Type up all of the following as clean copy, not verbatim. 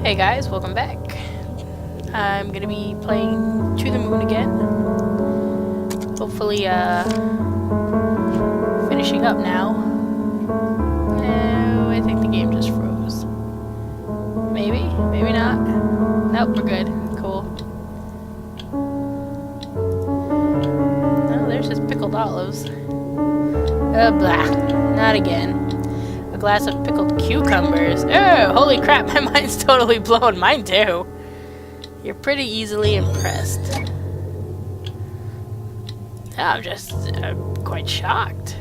Hey guys, welcome back. I'm gonna be playing To the Moon again. Hopefully, finishing up now. Oh, I think the game just froze. Maybe? Maybe not. Nope, we're good. Cool. Oh, there's just pickled olives. Blah. Not again. A glass of pickled cucumbers. Oh, holy crap, my mind's totally blown. Mine too. You're pretty easily impressed. I'm quite shocked.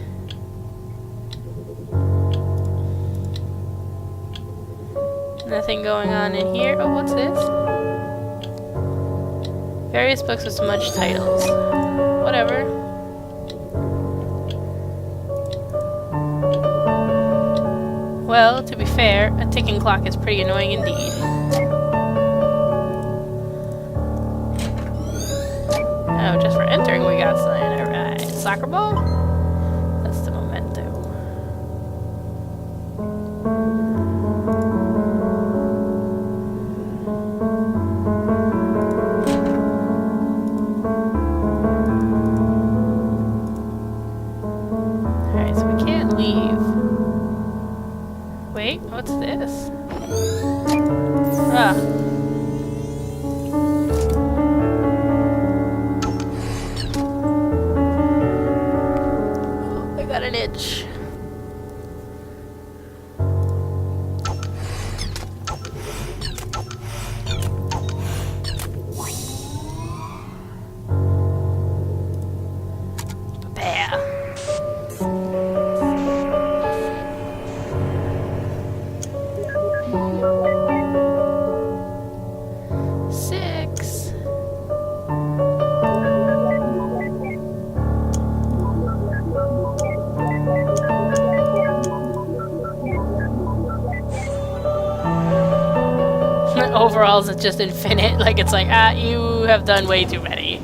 Nothing going on in here. Oh, what's this? Various books with smudged titles. Whatever. Well, to be fair, a ticking clock is pretty annoying indeed. Oh, just for entering we got something. Alright. Soccer ball? That's the memento. Alright, so we can't leave. Wait, what's this? Ah. I got an itch. Bah. Six. Overalls, it's just infinite. Like, it's like, you have done way too many.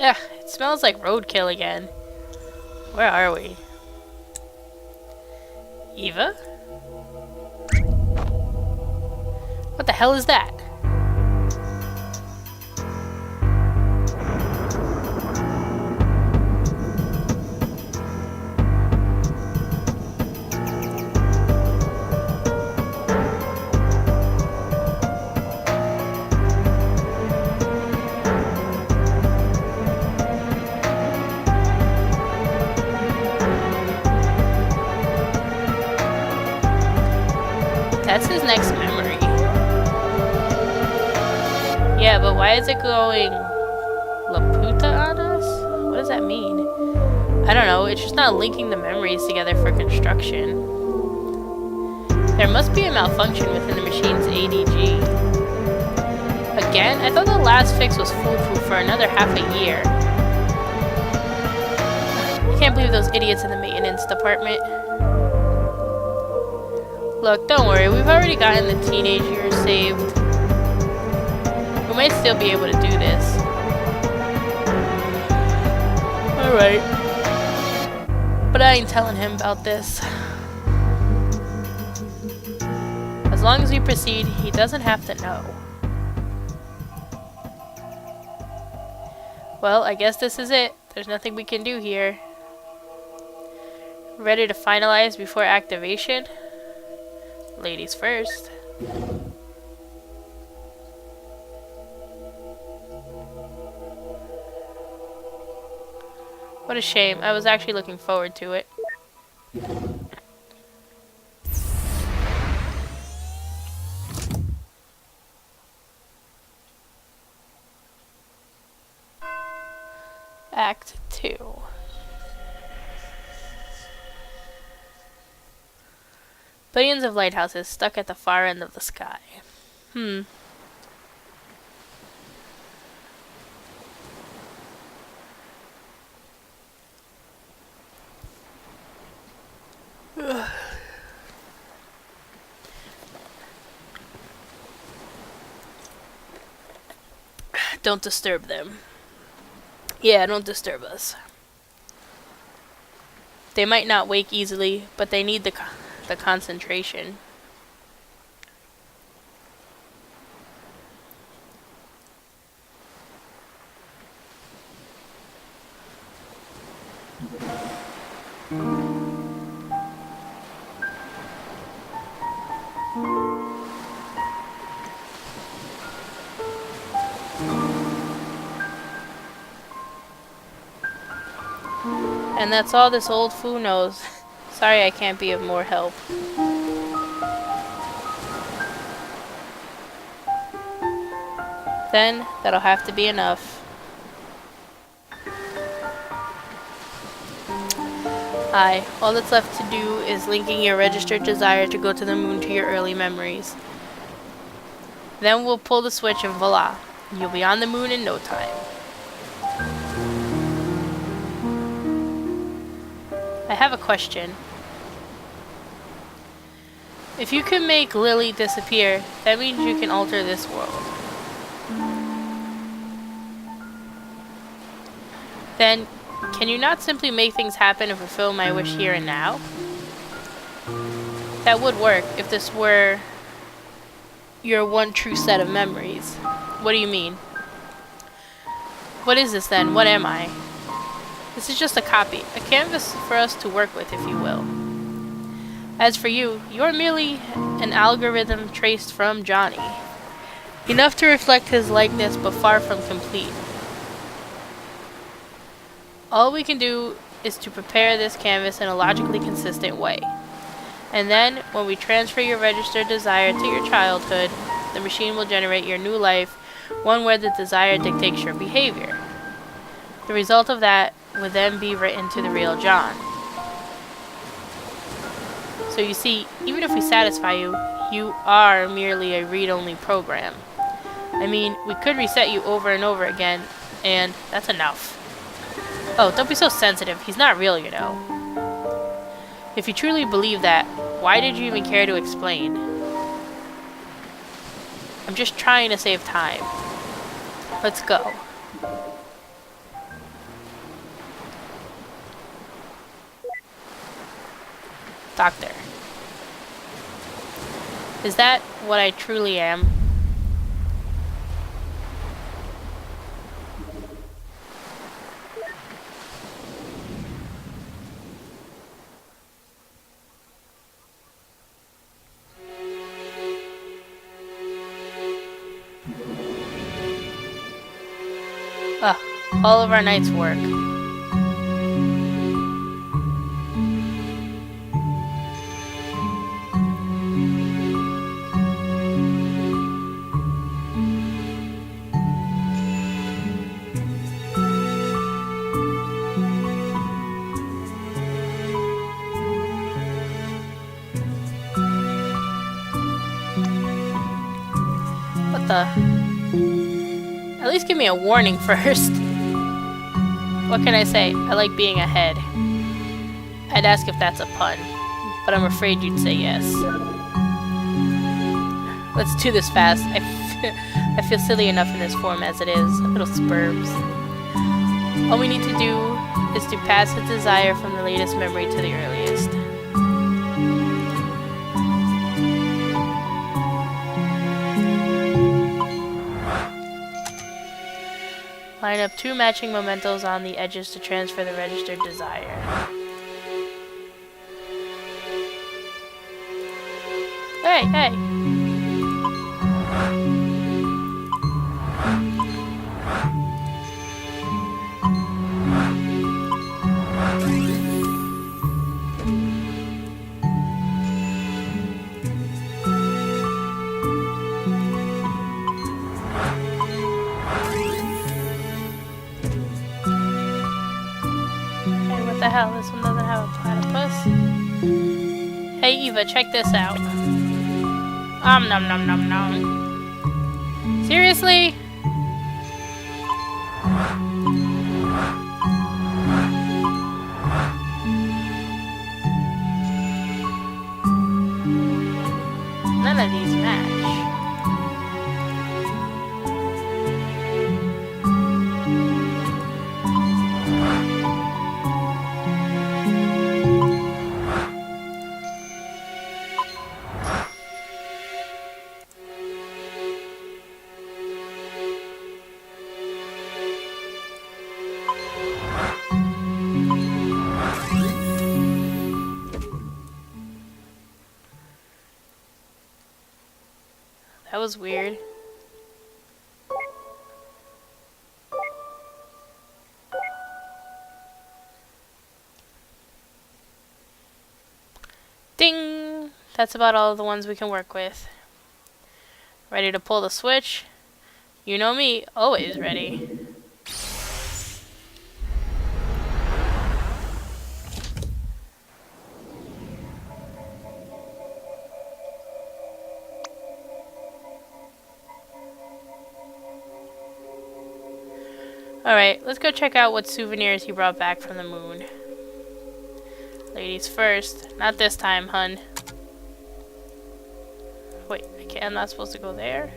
Ugh, it smells like roadkill again. Where are we? Eva? What the hell is that? That's his next memory. Yeah, but why is it going Laputa on us? What does that mean? I don't know, it's just not linking the memories together for construction. There must be a malfunction within the machine's ADG. Again? I thought the last fix was foolproof for another half a year. I can't believe those idiots in the maintenance department. Look, don't worry, we've already gotten the teenage years saved. We might still be able to do this. Alright. But I ain't telling him about this. As long as we proceed, he doesn't have to know. Well, I guess this is it. There's nothing we can do here. Ready to finalize before activation? Ladies first. What a shame. I was actually looking forward to it. Act 2. Billions of lighthouses stuck at the far end of the sky. Don't disturb them. Yeah, don't disturb us. They might not wake easily, but they need the concentration. And that's all this old fool knows. Sorry I can't be of more help. Then, that'll have to be enough. Aye, all that's left to do is linking your registered desire to go to the moon to your early memories. Then we'll pull the switch and voila, you'll be on the moon in no time. I have a question. If you can make Lily disappear, that means you can alter this world. Then, can you not simply make things happen and fulfill my wish here and now? That would work if this were your one true set of memories. What do you mean? What is this then? What am I? This is just a copy, a canvas for us to work with, if you will. As for you, you're merely an algorithm traced from Johnny. Enough to reflect his likeness, but far from complete. All we can do is to prepare this canvas in a logically consistent way. And then, when we transfer your registered desire to your childhood, the machine will generate your new life, one where the desire dictates your behavior. The result of that would then be written to the real John. So you see, even if we satisfy you, you are merely a read-only program. I mean, we could reset you over and over again, and that's enough. Oh, don't be so sensitive. He's not real, you know. If you truly believe that, why did you even care to explain? I'm just trying to save time. Let's go. Doctor. Is that what I truly am? Ugh, all of our night's work. What the? At least give me a warning first. What can I say? I like being ahead. I'd ask if that's a pun, but I'm afraid you'd say yes. Let's do this fast. I feel silly enough in this form as it is. Little sperms. All we need to do is to pass the desire from the latest memory to the earliest. Line up 2 matching mementos on the edges to transfer the registered desire. Hey, hey! What the hell? This one doesn't have a platypus. Hey Eva, check this out. Nom nom nom nom. Seriously? None of these match. That was weird. Ding! That's about all of the ones we can work with. Ready to pull the switch? You know me, always ready. Alright, let's go check out what souvenirs he brought back from the moon. Ladies first. Not this time, hun. Wait, I'm not supposed to go there?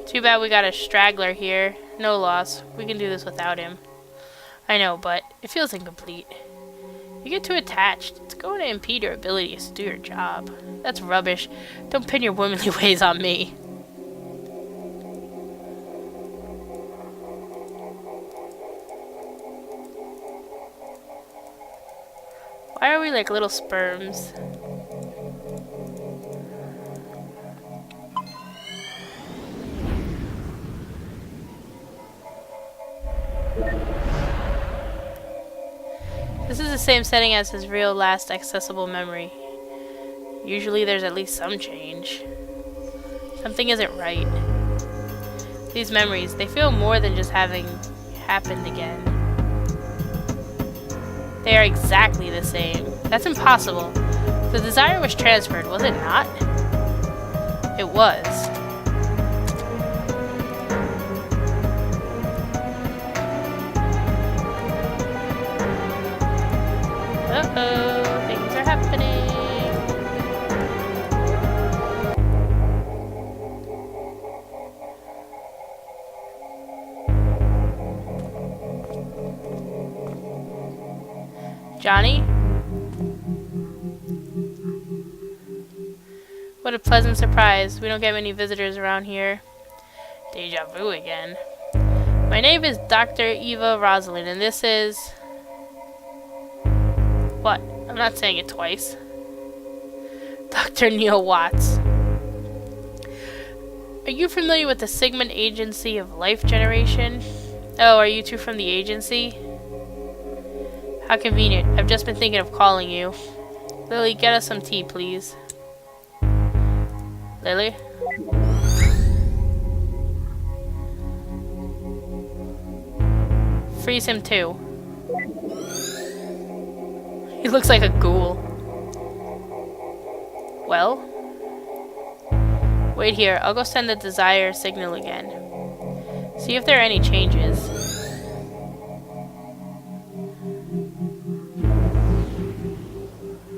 Too bad we got a straggler here. No loss. We can do this without him. I know, but it feels incomplete. You get too attached. It's going to impede your ability to do your job. That's rubbish. Don't pin your womanly ways on me. Why are we like little sperms? This is the same setting as his real last accessible memory. Usually there's at least some change. Something isn't right. These memories, they feel more than just having happened again. They are exactly the same. That's impossible. The desire was transferred, was it not? It was. Uh-oh, things are happening. Johnny? What a pleasant surprise. We don't get many visitors around here. Deja vu again. My name is Dr. Eva Rosalind, and this is... What? I'm not saying it twice. Dr. Neil Watts. Are you familiar with the Sigmund Agency of Life Generation? Oh, are you two from the agency? How convenient. I've just been thinking of calling you. Lily, get us some tea, please. Lily? Freeze him too. He looks like a ghoul. Well? Wait here, I'll go send the desire signal again. See if there are any changes.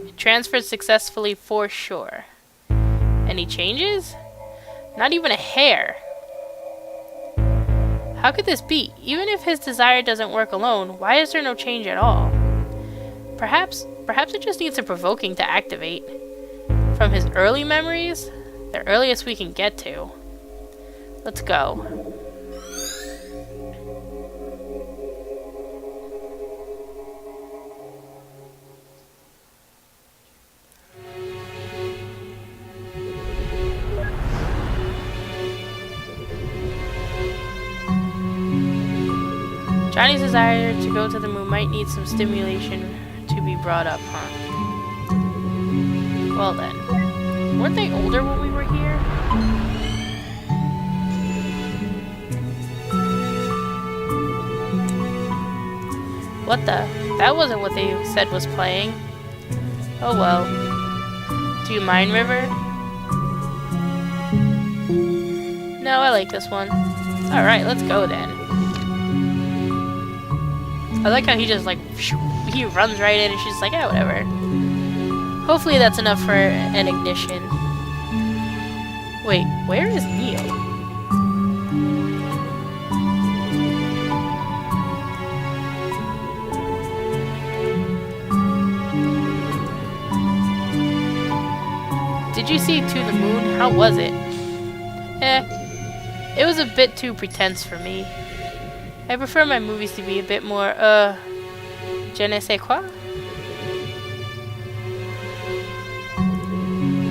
It transferred successfully for sure. Any changes? Not even a hair. How could this be? Even if his desire doesn't work alone, why is there no change at all? Perhaps it just needs some provoking to activate. From his early memories? The earliest we can get to. Let's go. Johnny's desire to go to the moon might need some stimulation to be brought up, huh? Well then. Weren't they older when we were here? What the? That wasn't what they said was playing. Oh well. Do you mind, River? No, I like this one. Alright, let's go then. I like how he just like, he runs right in and she's like, yeah, whatever. Hopefully that's enough for an ignition. Wait, where is Neil? Did you see To the Moon? How was it? It was a bit too pretense for me. I prefer my movies to be a bit more, je ne sais quoi?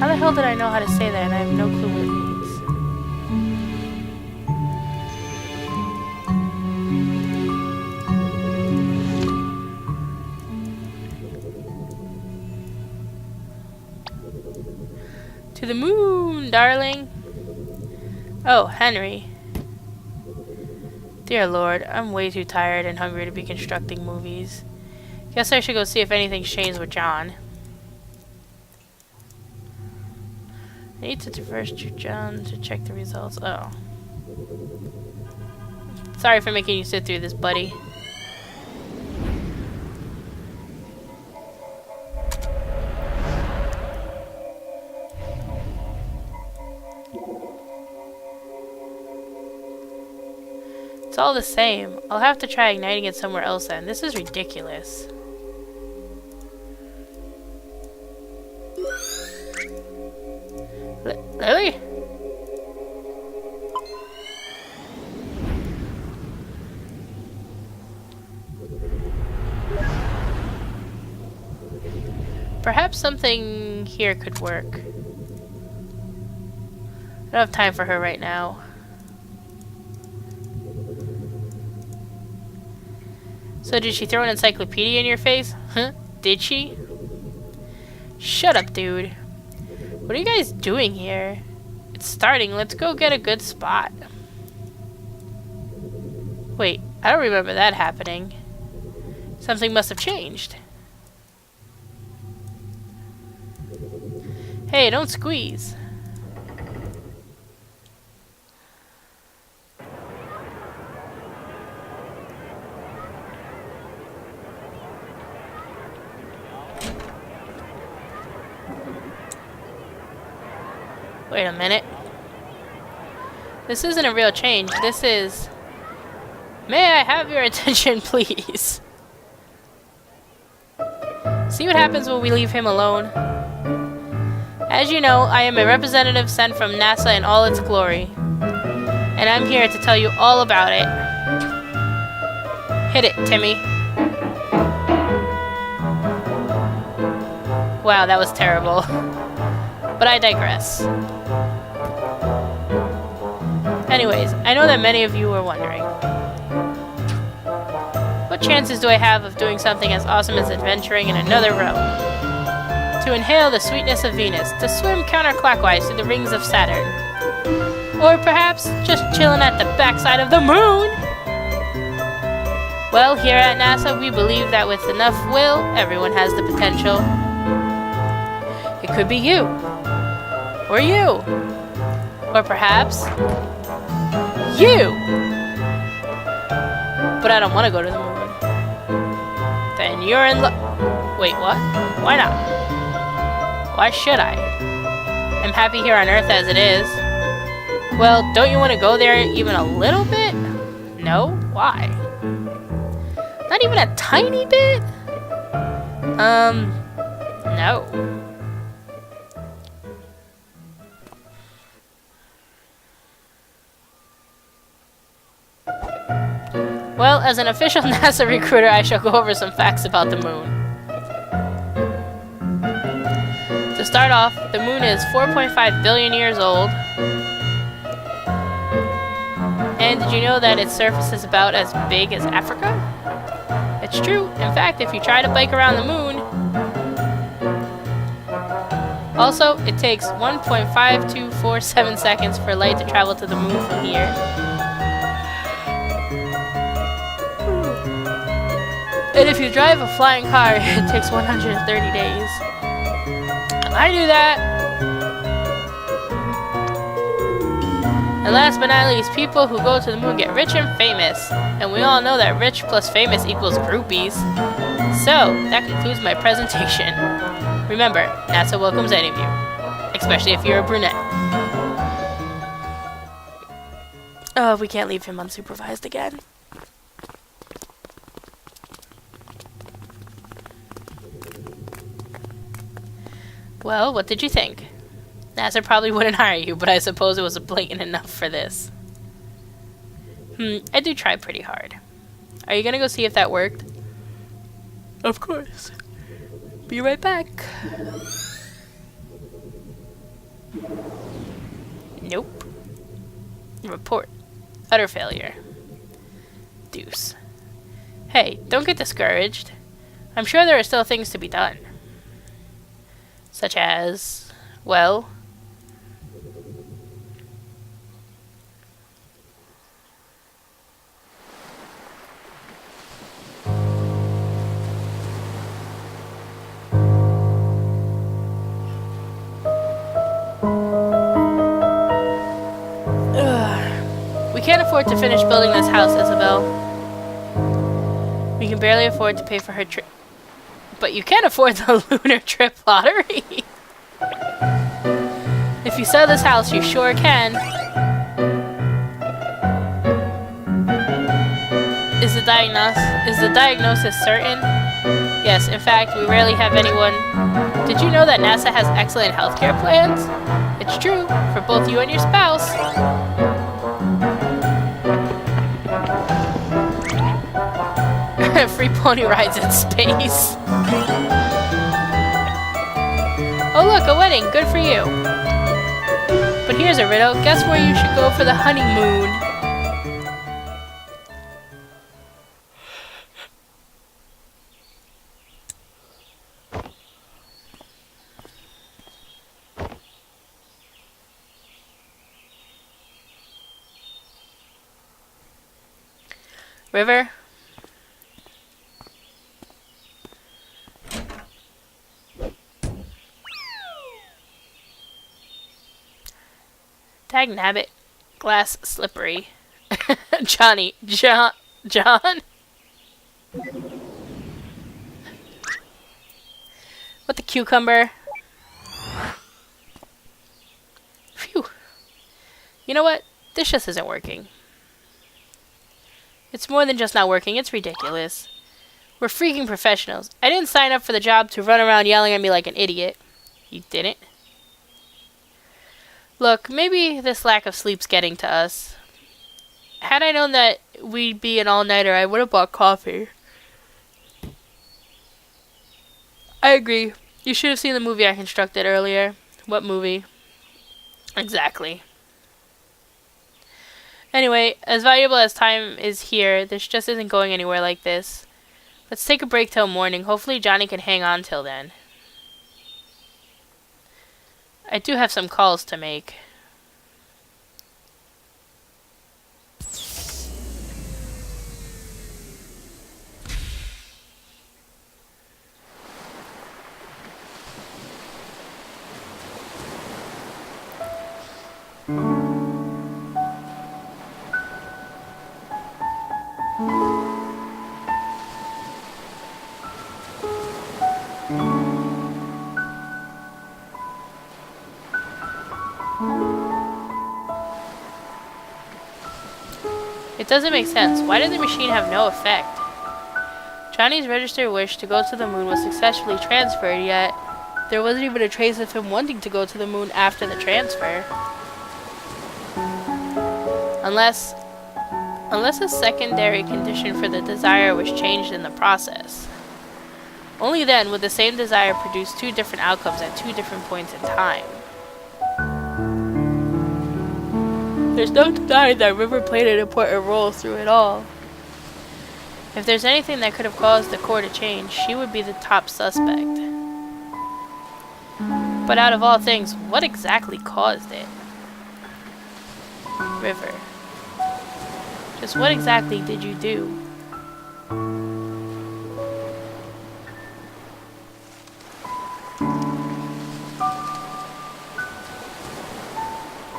How the hell did I know how to say that and I have no clue what it means? To the moon, darling. Oh, Henry. Dear Lord, I'm way too tired and hungry to be constructing movies. Guess I should go see if anything's changed with John. I need to traverse to John to check the results. Oh. Sorry for making you sit through this, buddy. It's all the same. I'll have to try igniting it somewhere else then. This is ridiculous. Really? Perhaps something here could work. I don't have time for her right now. So did she throw an encyclopedia in your face? Huh? Did she? Shut up, dude. What are you guys doing here? It's starting. Let's go get a good spot. Wait, I don't remember that happening. Something must have changed. Hey, don't squeeze. Wait a minute. This isn't a real change. This is... May I have your attention, please? See what happens when we leave him alone? As you know, I am a representative sent from NASA in all its glory. And I'm here to tell you all about it. Hit it, Timmy. Wow, that was terrible. But I digress. Anyways, I know that many of you were wondering. What chances do I have of doing something as awesome as adventuring in another realm? To inhale the sweetness of Venus, to swim counterclockwise through the rings of Saturn. Or perhaps just chilling at the backside of the moon! Well, here at NASA, we believe that with enough will, everyone has the potential. It could be you. Or you. Or perhaps... you! But I don't want to go to the moon. Then you're in luck. Wait, what? Why not? Why should I? I'm happy here on Earth as it is. Well, don't you want to go there even a little bit? No? Why? Not even a tiny bit? No. Well, as an official NASA recruiter, I shall go over some facts about the moon. To start off, the moon is 4.5 billion years old. And did you know that its surface is about as big as Africa? It's true. In fact, if you try to bike around the moon... Also, it takes 1.5247 seconds for light to travel to the moon from here. And if you drive a flying car, it takes 130 days. I do that! And last but not least, people who go to the moon get rich and famous. And we all know that rich plus famous equals groupies. So, that concludes my presentation. Remember, NASA welcomes any of you. Especially if you're a brunette. Oh, we can't leave him unsupervised again. Well, what did you think? NASA probably wouldn't hire you, but I suppose it was blatant enough for this. I do try pretty hard. Are you gonna go see if that worked? Of course. Be right back. Nope. Report. Utter failure. Deuce. Hey, don't get discouraged. I'm sure there are still things to be done. Such as, well... We can't afford to finish building this house, Isabel. We can barely afford to pay for her trip. But you can't afford the lunar trip lottery. If you sell this house, you sure can. Is the diagnosis certain? Yes, in fact, we rarely have anyone... Did you know that NASA has excellent healthcare plans? It's true, for both you and your spouse. Free pony rides in space. Oh look, a wedding. Good for you. But here's a riddle. Guess where you should go for the honeymoon? River? Dagnabbit. Glass slippery. John? What the cucumber? Phew. You know what? This just isn't working. It's more than just not working, it's ridiculous. We're freaking professionals. I didn't sign up for the job to run around yelling at me like an idiot. You didn't? Look, maybe this lack of sleep's getting to us. Had I known that we'd be an all-nighter, I would have bought coffee. I agree. You should have seen the movie I constructed earlier. What movie? Exactly. Anyway, as valuable as time is here, this just isn't going anywhere like this. Let's take a break till morning. Hopefully Johnny can hang on till then. I do have some calls to make. It doesn't make sense. Why did the machine have no effect? Johnny's registered wish to go to the moon was successfully transferred, yet there wasn't even a trace of him wanting to go to the moon after the transfer. Unless a secondary condition for the desire was changed in the process. Only then would the same desire produce two different outcomes at two different points in time. There's no denying that River played an important role through it all. If there's anything that could have caused the core to change, she would be the top suspect. But out of all things, what exactly caused it? River. Just what exactly did you do?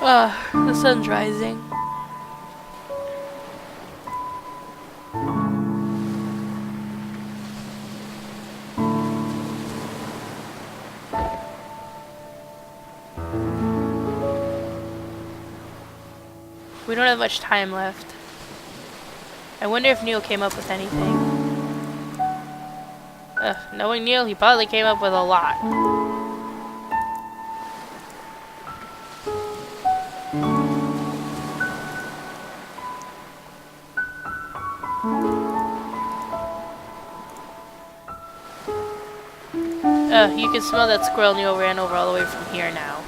Ah, the sun's rising. We don't have much time left. I wonder if Neil came up with anything. Knowing Neil, he probably came up with a lot. You can smell that squirrel Neil ran over all the way from here now.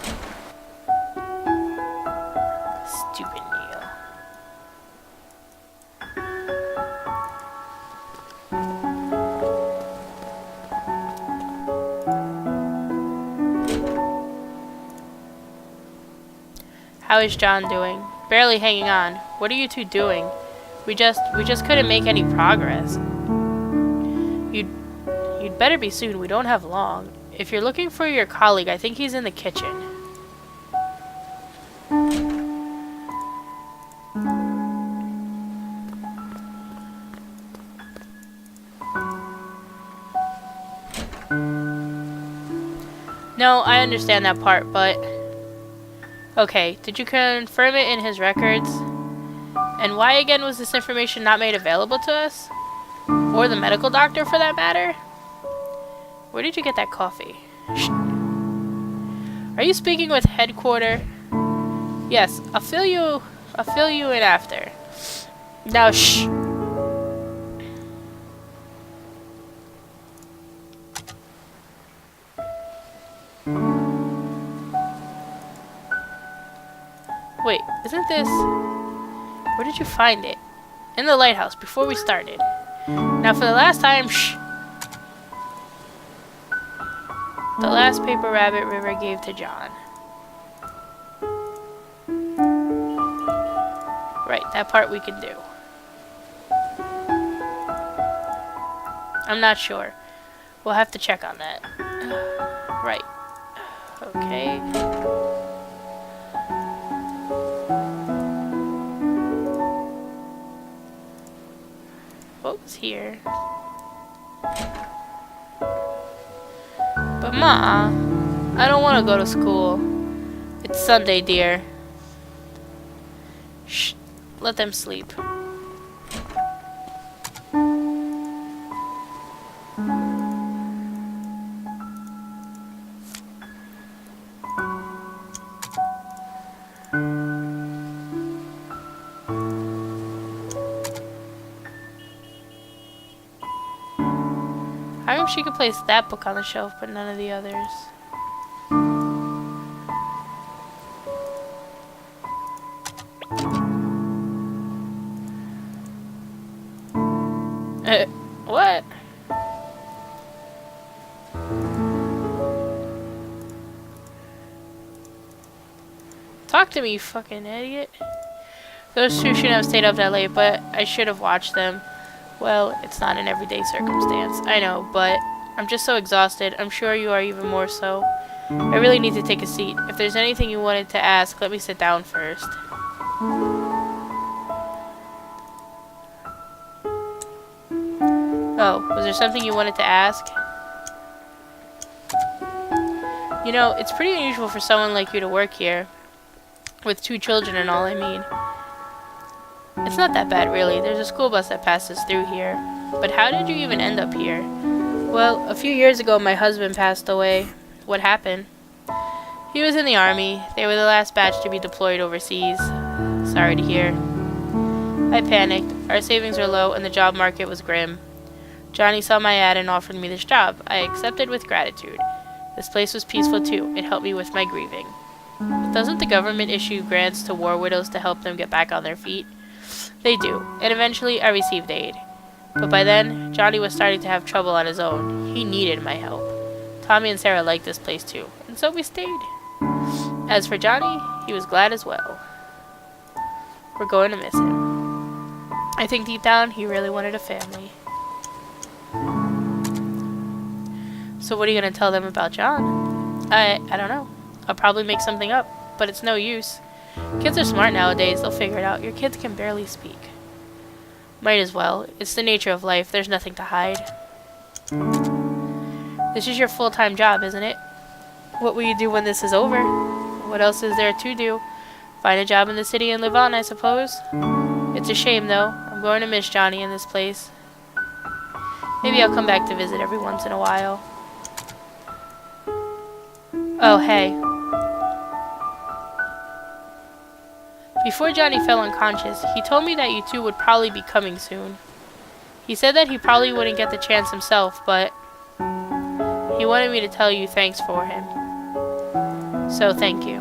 How is John doing? Barely hanging on. What are you two doing? We just couldn't make any progress. You'd better be soon. We don't have long. If you're looking for your colleague, I think he's in the kitchen. No, I understand that part, but... Okay, did you confirm it in his records? And why again was this information not made available to us? Or the medical doctor, for that matter? Where did you get that coffee? Shh. Are you speaking with headquarters? Yes, I'll fill you in after. Now, shh. Wait, isn't this... Where did you find it? In the lighthouse, before we started. Now for the last time, shh! The last paper Rabbit River gave to John. Right, that part we can do. I'm not sure. We'll have to check on that. Right. Okay. What was here? But Ma, I don't want to go to school. It's Sunday, dear. Shh. Let them sleep. How come she could place that book on the shelf but none of the others? What? Talk to me, you fucking idiot. Those two shouldn't have stayed up that late, but I should have watched them. Well, it's not an everyday circumstance, I know, but I'm just so exhausted. I'm sure you are even more so. I really need to take a seat. If there's anything you wanted to ask, let me sit down first. Oh, was there something you wanted to ask? You know, it's pretty unusual for someone like you to work here. With 2 children and all, I mean. It's not that bad, really. There's a school bus that passes through here. But how did you even end up here? Well, a few years ago, my husband passed away. What happened? He was in the army. They were the last batch to be deployed overseas. Sorry to hear. I panicked. Our savings were low, and the job market was grim. Johnny saw my ad and offered me this job. I accepted with gratitude. This place was peaceful, too. It helped me with my grieving. Doesn't the government issue grants to war widows to help them get back on their feet? They do, and eventually I received aid. But by then, Johnny was starting to have trouble on his own. He needed my help. Tommy and Sarah liked this place too, and so we stayed. As for Johnny, he was glad as well. We're going to miss him. I think deep down, he really wanted a family. So what are you going to tell them about John? I don't know. I'll probably make something up, but it's no use. Kids are smart nowadays, they'll figure it out. Your kids can barely speak. Might as well. It's the nature of life, there's nothing to hide. This is your full-time job, isn't it? What will you do when this is over? What else is there to do? Find a job in the city and live on, I suppose. It's a shame, though. I'm going to miss Johnny in this place. Maybe I'll come back to visit every once in a while. Oh, hey. Before Johnny fell unconscious, he told me that you two would probably be coming soon. He said that he probably wouldn't get the chance himself, but he wanted me to tell you thanks for him. So thank you.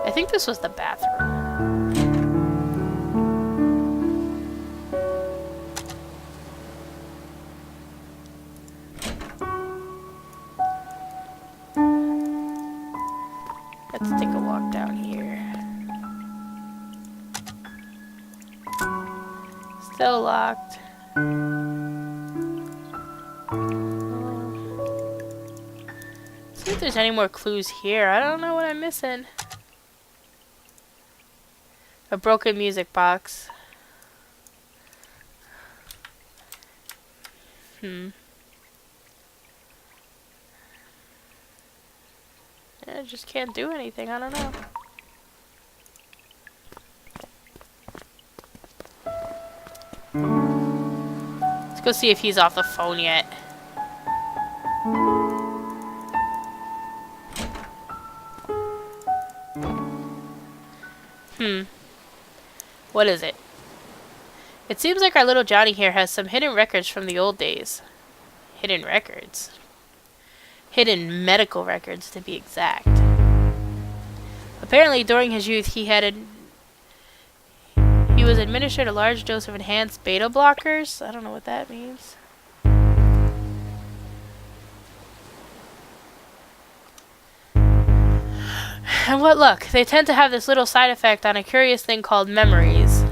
I think this was the bathroom. Still locked. See if there's any more clues here. I don't know what I'm missing. A broken music box. I just can't do anything. I don't know. Let's go see if he's off the phone yet. What is it? It seems like our little Johnny here has some hidden records from the old days. Hidden records? Hidden medical records, to be exact. Apparently, during his youth, he was administered a large dose of enhanced beta blockers. I don't know what that means. And what luck. They tend to have this little side effect on a curious thing called memories.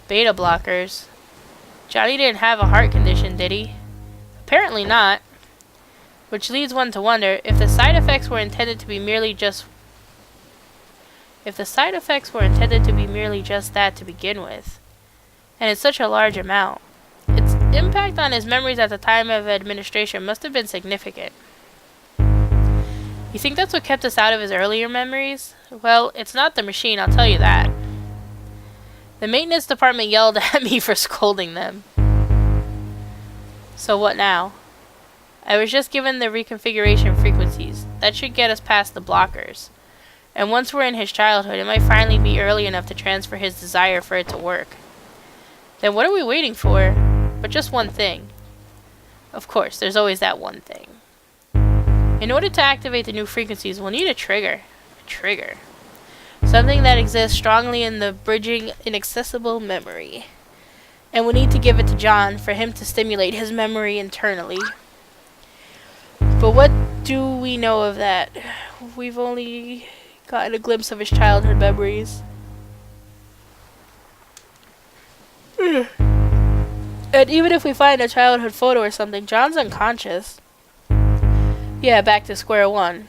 Beta blockers. Johnny didn't have a heart condition, did he? Apparently not. Which leads one to wonder if the side effects were intended to be merely just that to begin with. And it's such a large amount. Its impact on his memories at the time of administration must have been significant. You think that's what kept us out of his earlier memories? Well, it's not the machine, I'll tell you that. The maintenance department yelled at me for scolding them. So what now? I was just given the reconfiguration frequencies. That should get us past the blockers. And once we're in his childhood, it might finally be early enough to transfer his desire for it to work. Then what are we waiting for? But just one thing. Of course, there's always that one thing. In order to activate the new frequencies, we'll need a trigger. A trigger. Something that exists strongly in the bridging inaccessible memory. And we'll need to give it to John for him to stimulate his memory internally. But what do we know of that? We've only gotten a glimpse of his childhood memories. And even if we find a childhood photo or something, John's unconscious. Yeah, back to square one.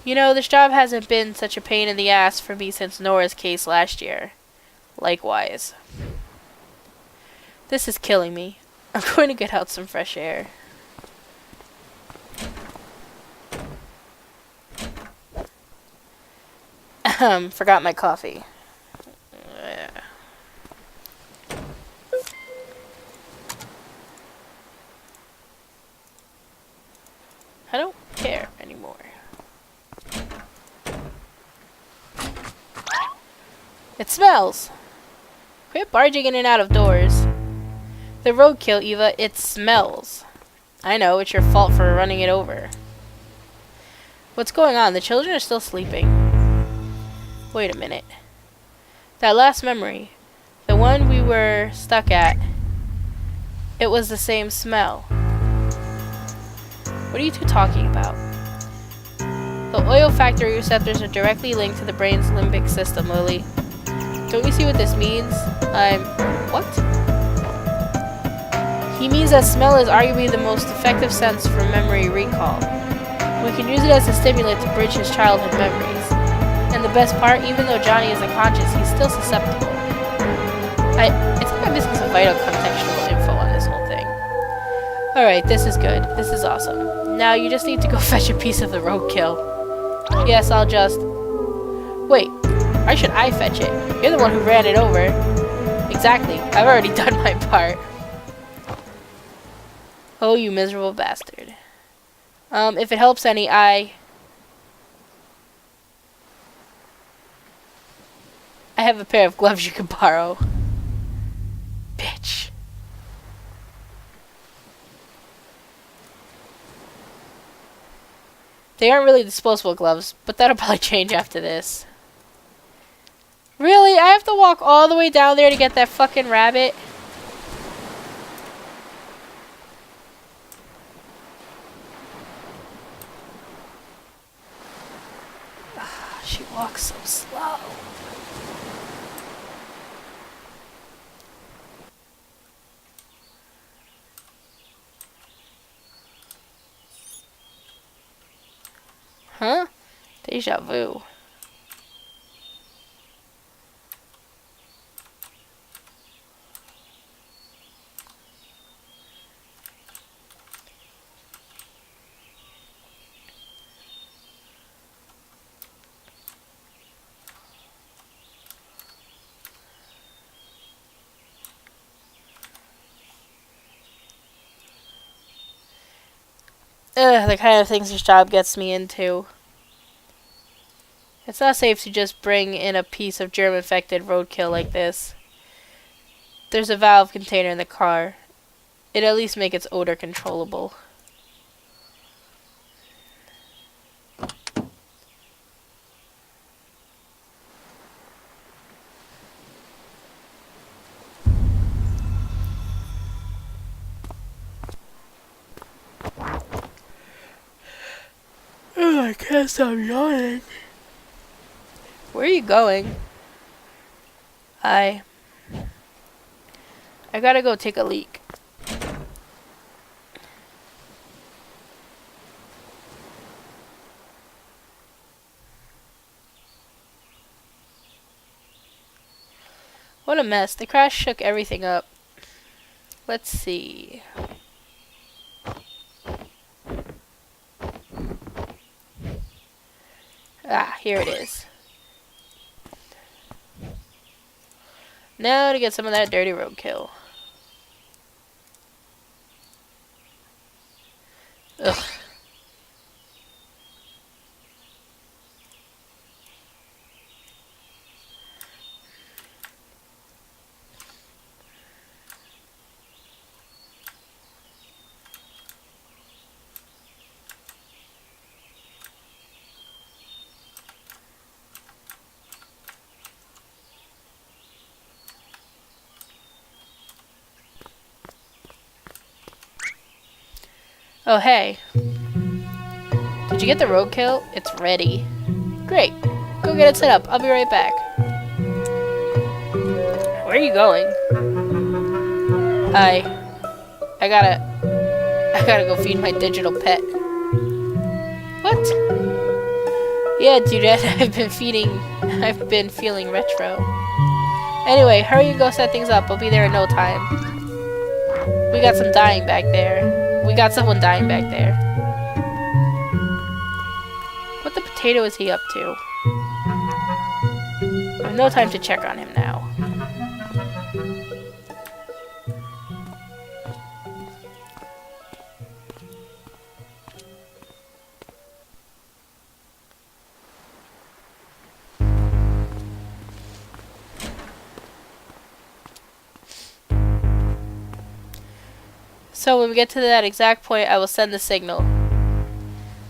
You know, this job hasn't been such a pain in the ass for me since Nora's case last year. Likewise. This is killing me. I'm going to get out some fresh air. Forgot my coffee. I don't care anymore. It smells! Quit barging in and out of doors. The roadkill, Eva, it smells. I know, it's your fault for running it over. What's going on? The children are still sleeping. Wait a minute. That last memory, the one we were stuck at, it was the same smell. What are you two talking about? The oil factory receptors are directly linked to the brain's limbic system, Lily. Don't you see what this means? What? He means that smell is arguably the most effective sense for memory recall. We can use it as a stimulant to bridge his childhood memories. And the best part, even though Johnny is unconscious, he's still susceptible. I think I'm missing some vital contextual info on this whole thing. Alright, this is good. This is awesome. Now you just need to go fetch a piece of the roadkill. Yes, I'll just... Wait, why should I fetch it? You're the one who ran it over. Exactly. I've already done my part. Oh, you miserable bastard. If it helps any, I have a pair of gloves you can borrow. Bitch. They aren't really disposable gloves, but that'll probably change after this. Really? I have to walk all the way down there to get that fucking rabbit? She walks so slow. Huh? Deja vu. Ugh, the kind of things this job gets me into. It's not safe to just bring in a piece of germ-infected roadkill like this. There's a valve container in the car. It'd at least make its odor controllable. Oh, I can't stop yawning. Where are you going? I gotta go take a leak. What a mess. The crash shook everything up. Let's see. Ah, here it is. Now to get some of that dirty roadkill. Ugh. Oh, hey. Did you get the roadkill? It's ready. Great. Go get it set up. I'll be right back. Where are you going? I gotta go feed my digital pet. What? Yeah, dudette, I've been feeling retro. Anyway, hurry and go set things up. I'll be there in no time. We got someone dying back there. What the potato is he up to? I have no time to check on him now. So when we get to that exact point, I will send the signal.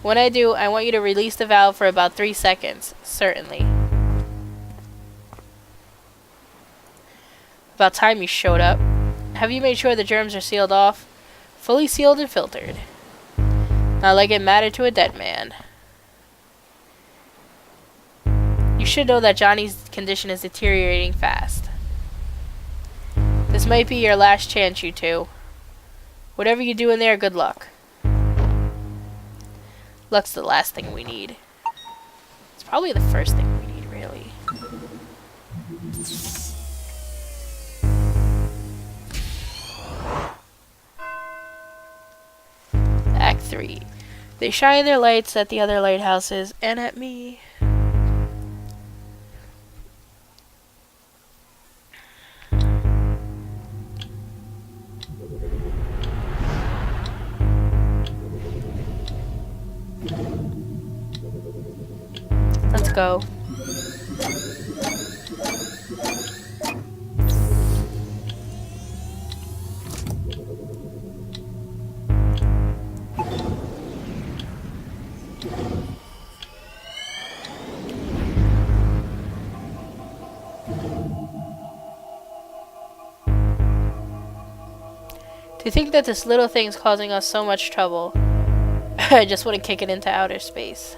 When I do, I want you to release the valve for about 3 seconds. Certainly. About time you showed up. Have you made sure the germs are sealed off? Fully sealed and filtered. Not like it mattered to a dead man. You should know that Johnny's condition is deteriorating fast. This might be your last chance, you two. Whatever you do in there, good luck. Luck's the last thing we need. It's probably the first thing we need, really. Act 3. They shine their lights at the other lighthouses and at me. Let's go. To think that this little thing's causing us so much trouble. I just want to kick it into outer space.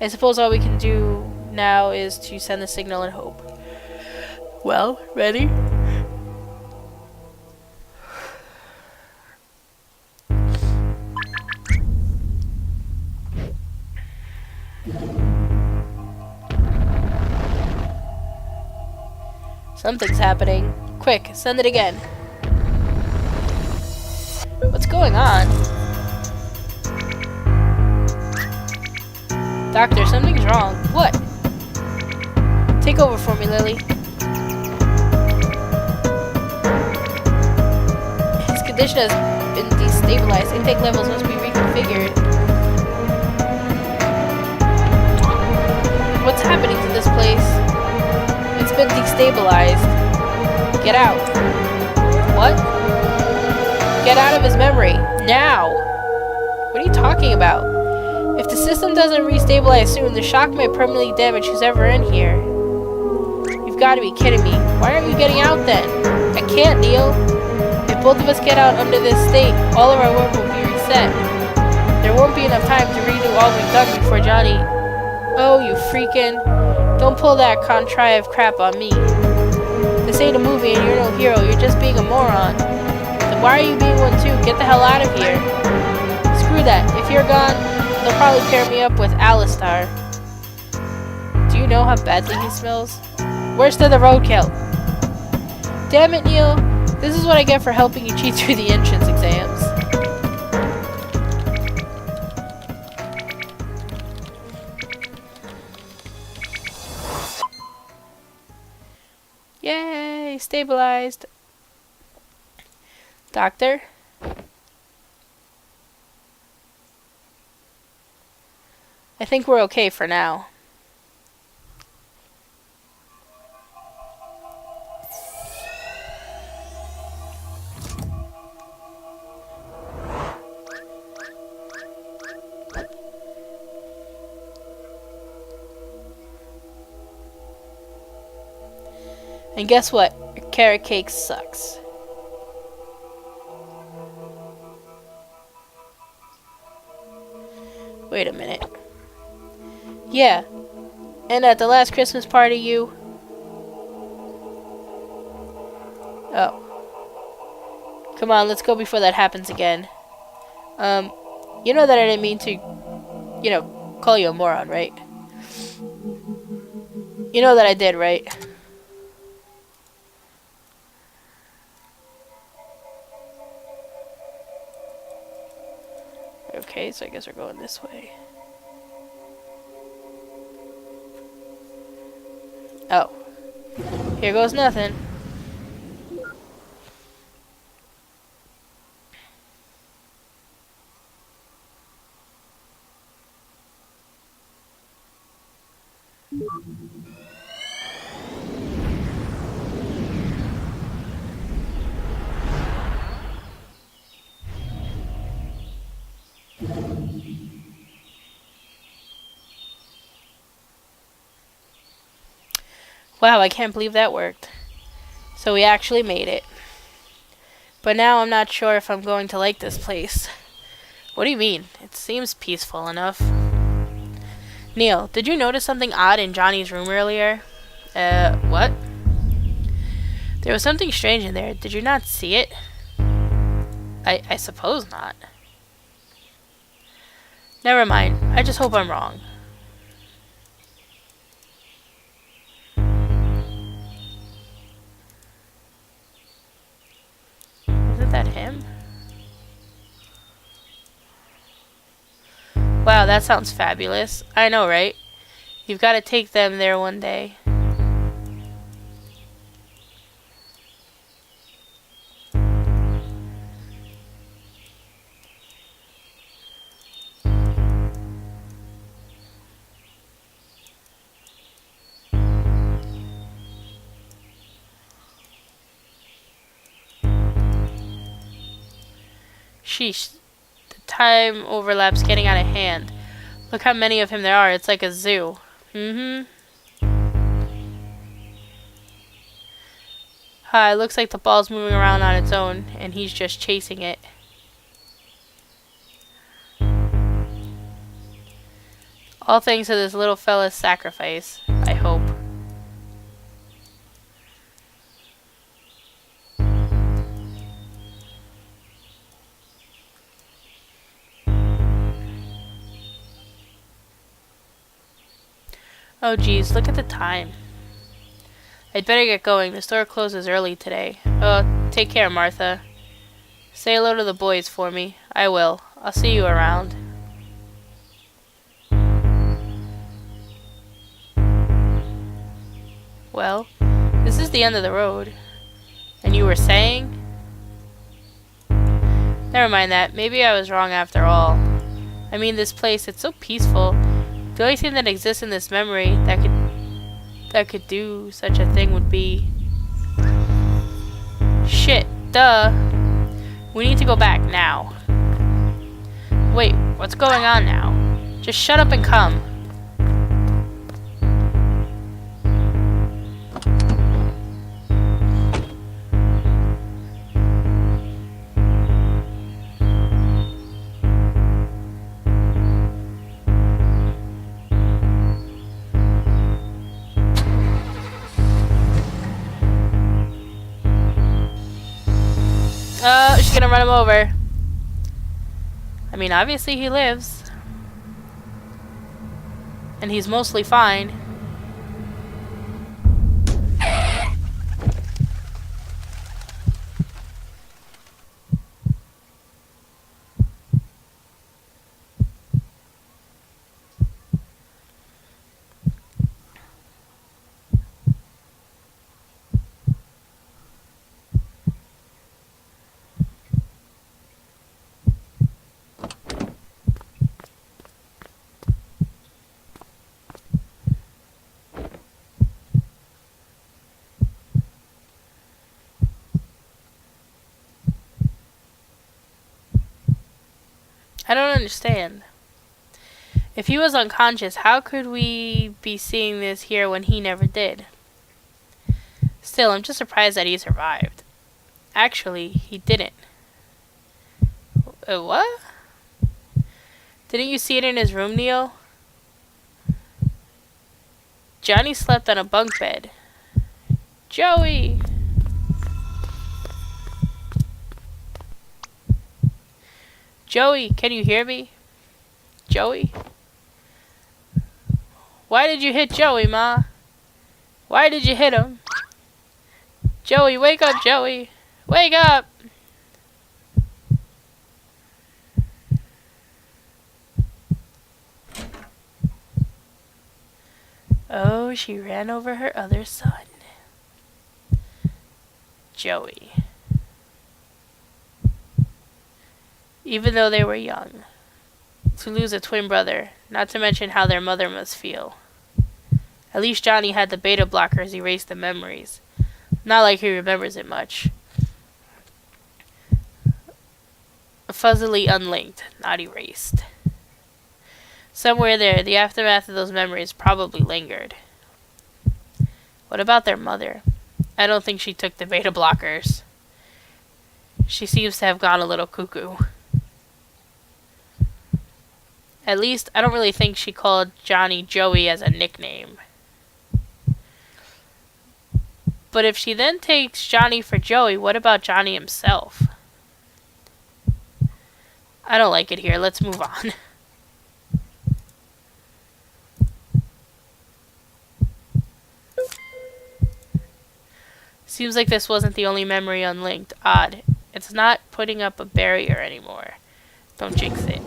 I suppose all we can do now is to send the signal and hope. Well, ready? Something's happening. Quick, send it again. What's going on? Doctor, something's wrong. What? Take over for me, Lily. His condition has been destabilized. Intake levels must be reconfigured. What's happening to this place? It's been destabilized. Get out. What? Get out of his memory. Now! What are you talking about? If the system doesn't restabilize soon, the shock may permanently damage who's ever in here. You've got to be kidding me. Why aren't you getting out then? I can't, Neil. If both of us get out under this state, all of our work will be reset. There won't be enough time to redo all we've done before Johnny... Oh, you freaking... Don't pull that contrived crap on me. This ain't a movie and you're no hero. You're just being a moron. Then why are you being one too? Get the hell out of here. Screw that. If you're gone, they'll probably pair me up with Alistar. Do you know how badly he smells? Worst of the roadkill. Damn it, Neil. This is what I get for helping you cheat through the entrance exams. Yay! Stabilized. Doctor? I think we're okay for now. And guess what? Your carrot cake sucks. Wait a minute. Yeah. And at the last Christmas party you... Oh. Come on, let's go before that happens again. You know that I didn't mean to, you know, call you a moron, right? You know that I did, right? Okay, so I guess we're going this way. Oh. Here goes nothing. Wow, I can't believe that worked. So we actually made it. But now I'm not sure if I'm going to like this place. What do you mean? It seems peaceful enough. Neil, did you notice something odd in Johnny's room earlier? What? There was something strange in there. Did you not see it? I suppose not. Never mind. I just hope I'm wrong. Isn't that him? Wow, that sounds fabulous. I know, right? You've got to take them there one day. Sheesh. The time overlap's getting out of hand. Look how many of him there are. It's like a zoo. Hi, looks like the ball's moving around on its own, and he's just chasing it. All thanks to this little fella's sacrifice, I hope. Oh geez, look at the time. I'd better get going. The store closes early today. Oh, take care, Martha. Say hello to the boys for me. I will. I'll see you around. Well, this is the end of the road. And you were saying? Never mind that. Maybe I was wrong after all. I mean, this place, it's so peaceful. The only thing that exists in this memory that could do such a thing would be... Shit, duh. We need to go back now. Wait, what's going on now? Just shut up and come. She's gonna run him over. I mean, obviously he lives. And he's mostly fine. I don't understand. If he was unconscious, how could we be seeing this here when he never did? Still, I'm just surprised that he survived. Actually, he didn't. What? Didn't you see it in his room, Neil? Johnny slept on a bunk bed. Joey! Joey, can you hear me? Joey? Why did you hit Joey, Ma? Why did you hit him? Joey, wake up, Joey! Wake up! Oh, she ran over her other son. Joey. Even though they were young. To lose a twin brother, not to mention how their mother must feel. At least Johnny had the beta blockers erase the memories. Not like he remembers it much. Fuzzily unlinked, not erased. Somewhere there, the aftermath of those memories probably lingered. What about their mother? I don't think she took the beta blockers. She seems to have gone a little cuckoo. At least, I don't really think she called Johnny Joey as a nickname. But if she then takes Johnny for Joey, what about Johnny himself? I don't like it here. Let's move on. Seems like this wasn't the only memory unlinked. Odd. It's not putting up a barrier anymore. Don't jinx it.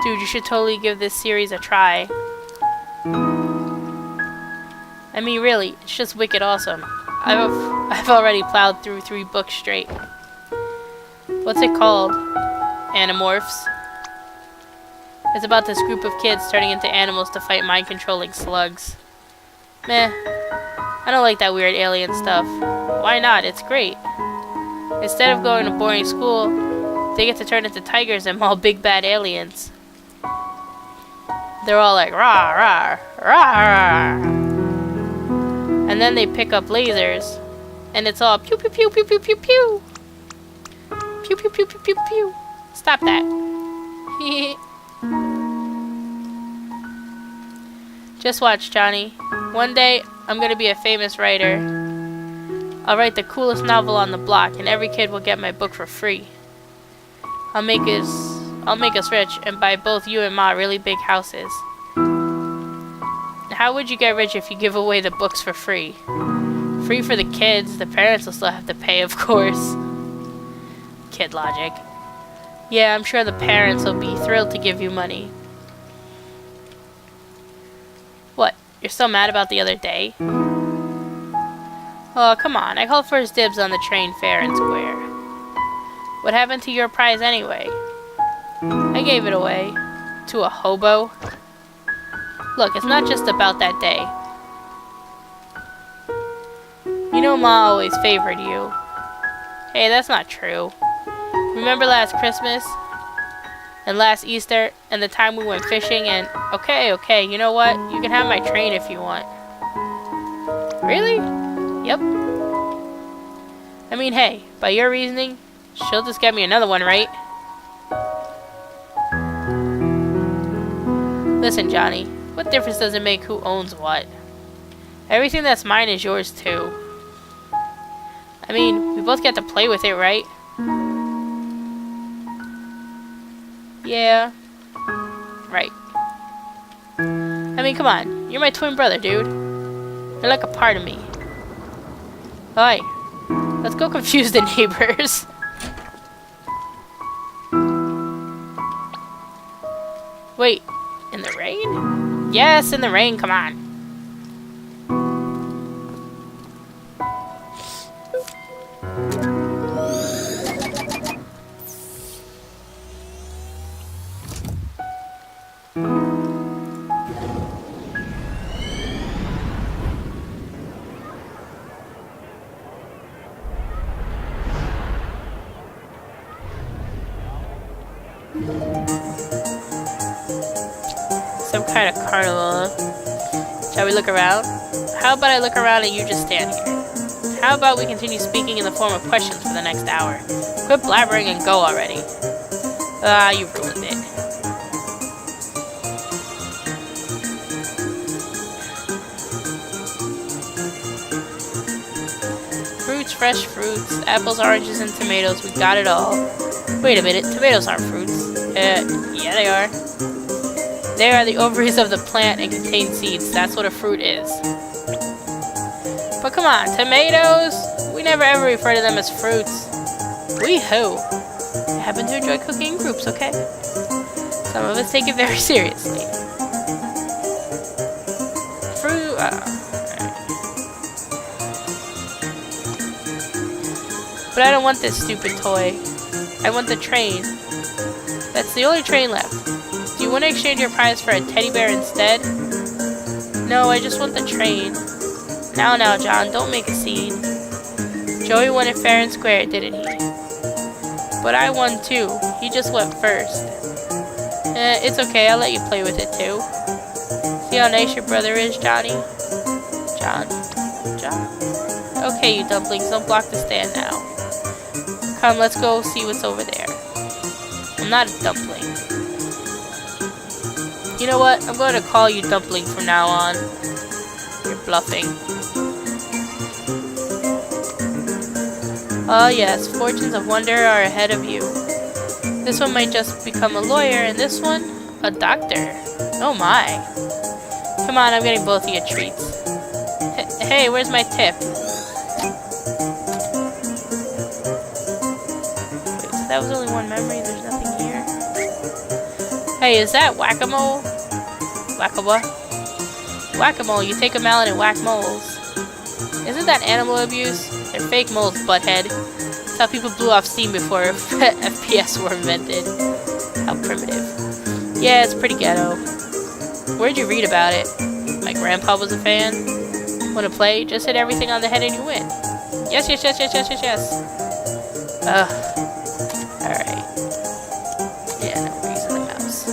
Dude, you should totally give this series a try. I mean, really, it's just wicked awesome. I've already plowed through 3 books straight. What's it called? Animorphs. It's about this group of kids turning into animals to fight mind-controlling slugs. Meh. I don't like that weird alien stuff. Why not? It's great. Instead of going to boring school, they get to turn into tigers and maul big bad aliens. They're all like, rah, rah, rah, rah. And then they pick up lasers, and it's all pew, pew, pew, pew, pew, pew, pew. Pew, pew, pew, pew, pew, pew. Stop that. Just watch, Johnny. One day, I'm gonna be a famous writer. I'll write the coolest novel on the block, and every kid will get my book for free. I'll make us rich and buy both you and Ma really big houses. How would you get rich if you give away the books for free? Free for the kids, the parents will still have to pay, of course. Kid logic. Yeah, I'm sure the parents will be thrilled to give you money. What, you're still mad about the other day? Oh, come on, I called first dibs on the train fair and square. What happened to your prize anyway? I gave it away. To a hobo? Look, it's not just about that day. You know Ma always favored you. Hey, that's not true. Remember last Christmas? And last Easter? And the time we went fishing and... Okay, you know what? You can have my train if you want. Really? Yep. I mean, hey, by your reasoning, she'll just get me another one, right? Listen, Johnny. What difference does it make who owns what? Everything that's mine is yours, too. I mean, we both get to play with it, right? Yeah. Right. I mean, come on. You're my twin brother, dude. You're like a part of me. Oi. Let's go confuse the neighbors. Wait. In the rain? Yes, in the rain. Come on. Some kind of carnival, huh? Shall we look around? How about I look around and you just stand here? How about we continue speaking in the form of questions for the next hour? Quit blabbering and go already. Ah, you ruined it. Fruits, fresh fruits, apples, oranges, and tomatoes. We got it all. Wait a minute, tomatoes aren't fruits. Yeah, they are. They are the ovaries of the plant and contain seeds. That's what a fruit is. But come on, tomatoes? We never ever refer to them as fruits. We who? I happen to enjoy cooking in groups, okay? Some of us take it very seriously. Fruit... But I don't want this stupid toy. I want the train. That's the only train left. Do you want to exchange your prize for a teddy bear instead? No, I just want the train. Now, John, don't make a scene. Joey won it fair and square, didn't he? But I won too. He just went first. It's okay, I'll let you play with it too. See how nice your brother is, Johnny? John. Okay, you dumplings, don't block the stand now. Come, let's go see what's over there. I'm not a dumpling. You know what? I'm going to call you Dumpling from now on. You're bluffing. Oh yes, fortunes of wonder are ahead of you. This one might just become a lawyer, and this one, a doctor. Oh my. Come on, I'm getting both of you treats. Hey, where's my tip? Wait, so that was only one memory, there's nothing here. Hey, is that whack-a-mole? Whack-a-what? Whack-a-mole, you take a mallet and whack moles. Isn't that animal abuse? They're fake moles, butthead. That's how people blew off steam before FPS were invented. How primitive. Yeah, it's pretty ghetto. Where'd you read about it? My grandpa was a fan. Wanna play? Just hit everything on the head and you win. Yes. Alright. Yeah, no, we're using the mouse.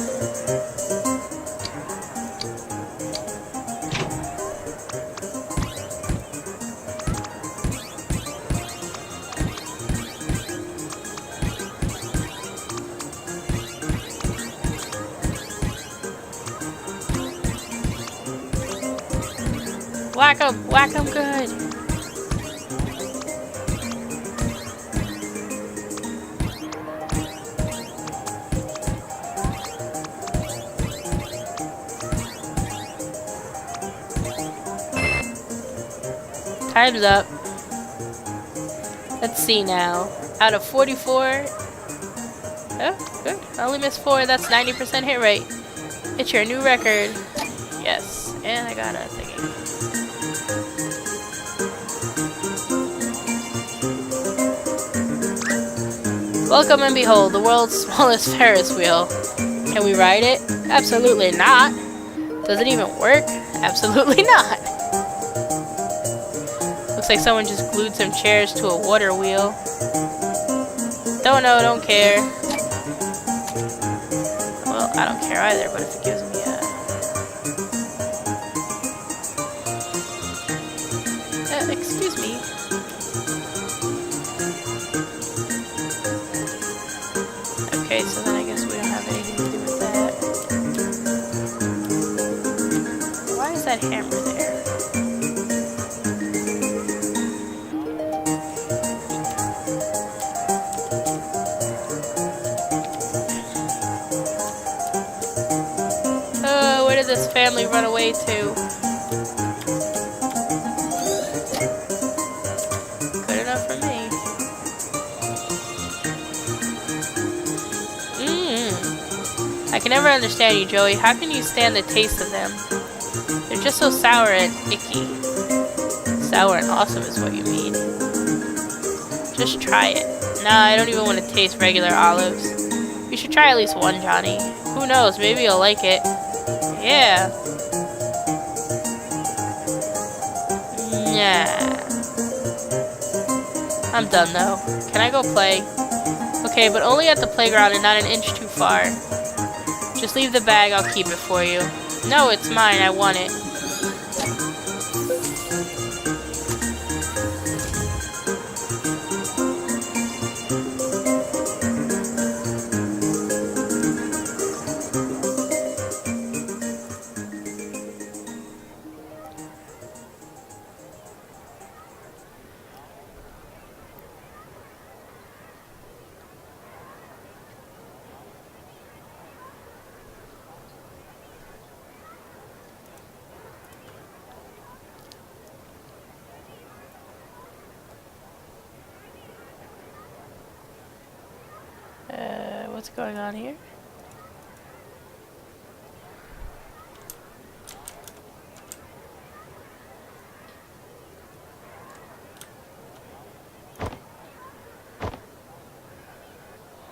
Whack 'em good. Time's up. Let's see now. Out of 44. Oh, good. I only missed 4. That's 90% hit rate. It's your new record. Yes. And I got a thingy. Welcome and behold, the world's smallest Ferris wheel. Can we ride it? Absolutely not. Does it even work? Absolutely not. Looks like someone just glued some chairs to a water wheel. Don't know, don't care. Well, I don't care either, but if it gives me a... excuse me. Okay, so then I guess we don't have anything to do with that. Why is that hammer there? Oh, where did this family run away to? Good enough for me. I can never understand you, Joey. How can you stand the taste of them? They're just so sour and icky. Sour and awesome is what you mean. Just try it. Nah, I don't even want to taste regular olives. You should try at least one, Johnny. Who knows, maybe you'll like it. Yeah. Nah. I'm done though. Can I go play? Okay, but only at the playground and not an inch too far. Just leave the bag, I'll keep it for you. No, it's mine, I want it. What's going on here?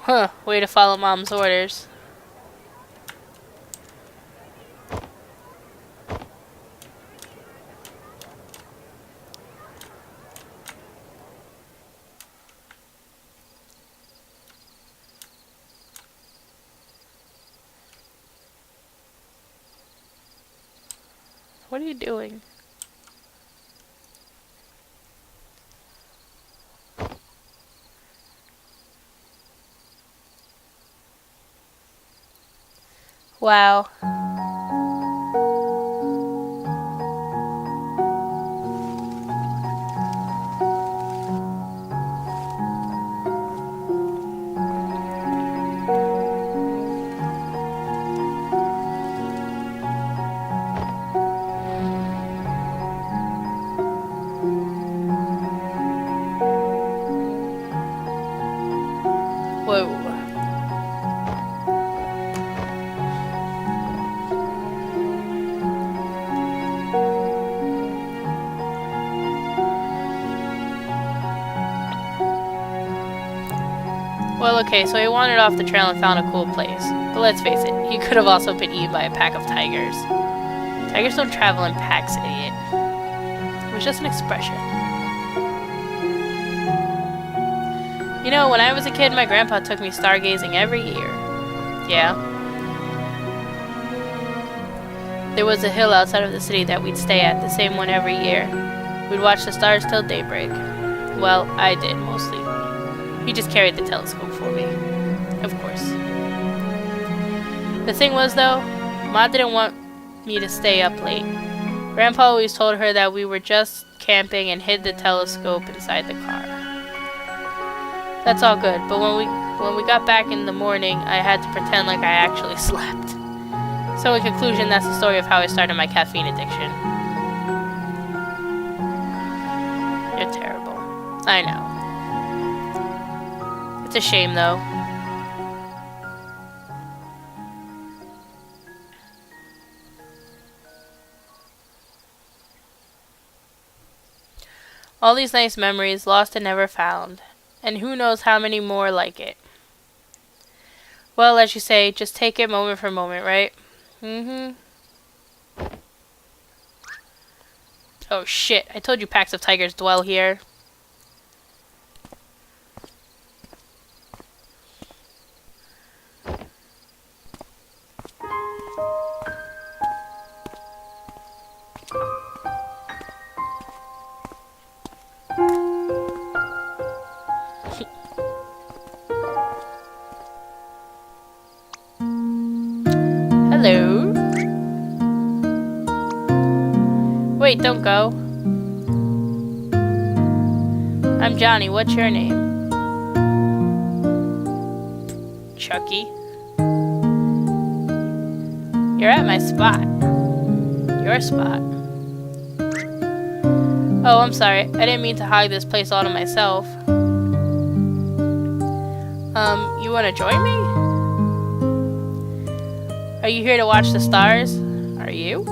Huh, way to follow Mom's orders. What are you doing? Wow. Whoa. Well, okay, so he wandered off the trail and found a cool place. But let's face it, he could have also been eaten by a pack of tigers. Tigers don't travel in packs, idiot. It was just an expression. You know, when I was a kid, my grandpa took me stargazing every year. Yeah. There was a hill outside of the city that we'd stay at, the same one every year. We'd watch the stars till daybreak. Well, I did, mostly. He just carried the telescope for me. Of course. The thing was, though, Ma didn't want me to stay up late. Grandpa always told her that we were just camping and hid the telescope inside the car. That's all good, but when we got back in the morning, I had to pretend like I actually slept. So in conclusion, that's the story of how I started my caffeine addiction. I know. It's a shame, though. All these nice memories lost and never found. And who knows how many more like it. Well, as you say, just take it moment for moment, right? Oh shit, I told you packs of tigers dwell here. Hello? Wait, don't go. I'm Johnny, what's your name? Chucky. You're at my spot. Your spot. Oh, I'm sorry. I didn't mean to hog this place all to myself. You wanna join me? Are you here to watch the stars? Are you?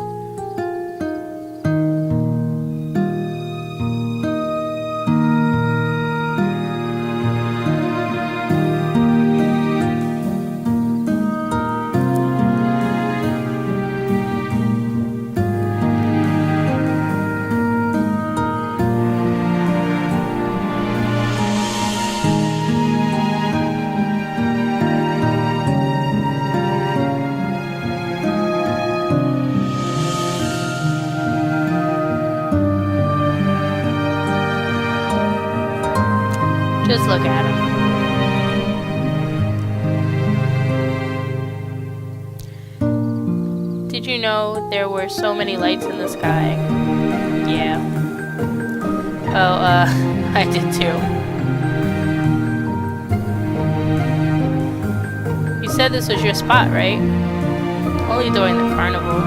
Just look at him. Did you know there were so many lights in the sky? Yeah. Oh, I did too. You said this was your spot, right? Only during the carnival.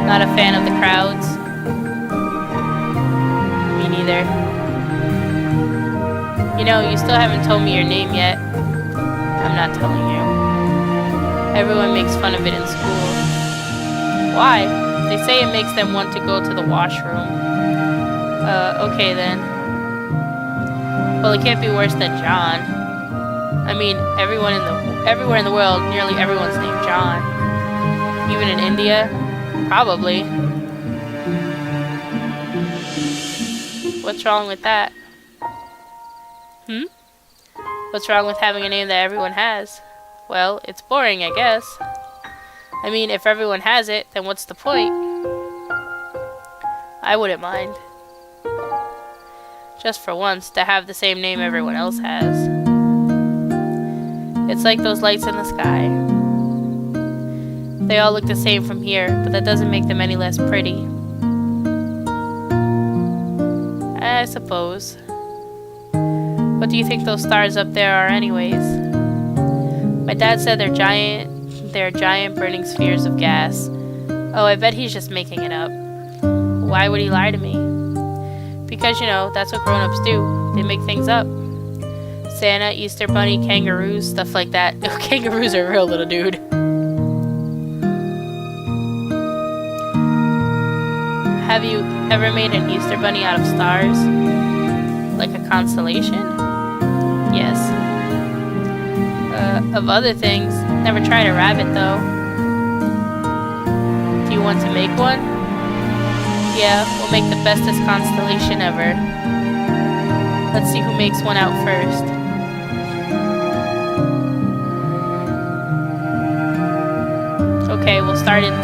Not a fan of the crowds? Me neither. You know, you still haven't told me your name yet. I'm not telling you. Everyone makes fun of it in school. Why? They say it makes them want to go to the washroom. Okay then. Well, it can't be worse than John. I mean, everywhere in the world, nearly everyone's named John. Even in India? Probably. What's wrong with that? What's wrong with having a name that everyone has? Well, it's boring, I guess. I mean, if everyone has it, then what's the point? I wouldn't mind. Just for once, to have the same name everyone else has. It's like those lights in the sky. They all look the same from here, but that doesn't make them any less pretty. I suppose. What do you think those stars up there are anyways? My dad said they're giant burning spheres of gas. Oh, I bet he's just making it up. Why would he lie to me? Because, you know, that's what grown-ups do. They make things up. Santa, Easter Bunny, kangaroos, stuff like that. Kangaroos are real, little dude. Have you ever made an Easter Bunny out of stars? Like a constellation? Yes. Of other things, never tried a rabbit though. Do you want to make one? Yeah, we'll make the bestest constellation ever. Let's see who makes one out first. Okay, we'll start in 3.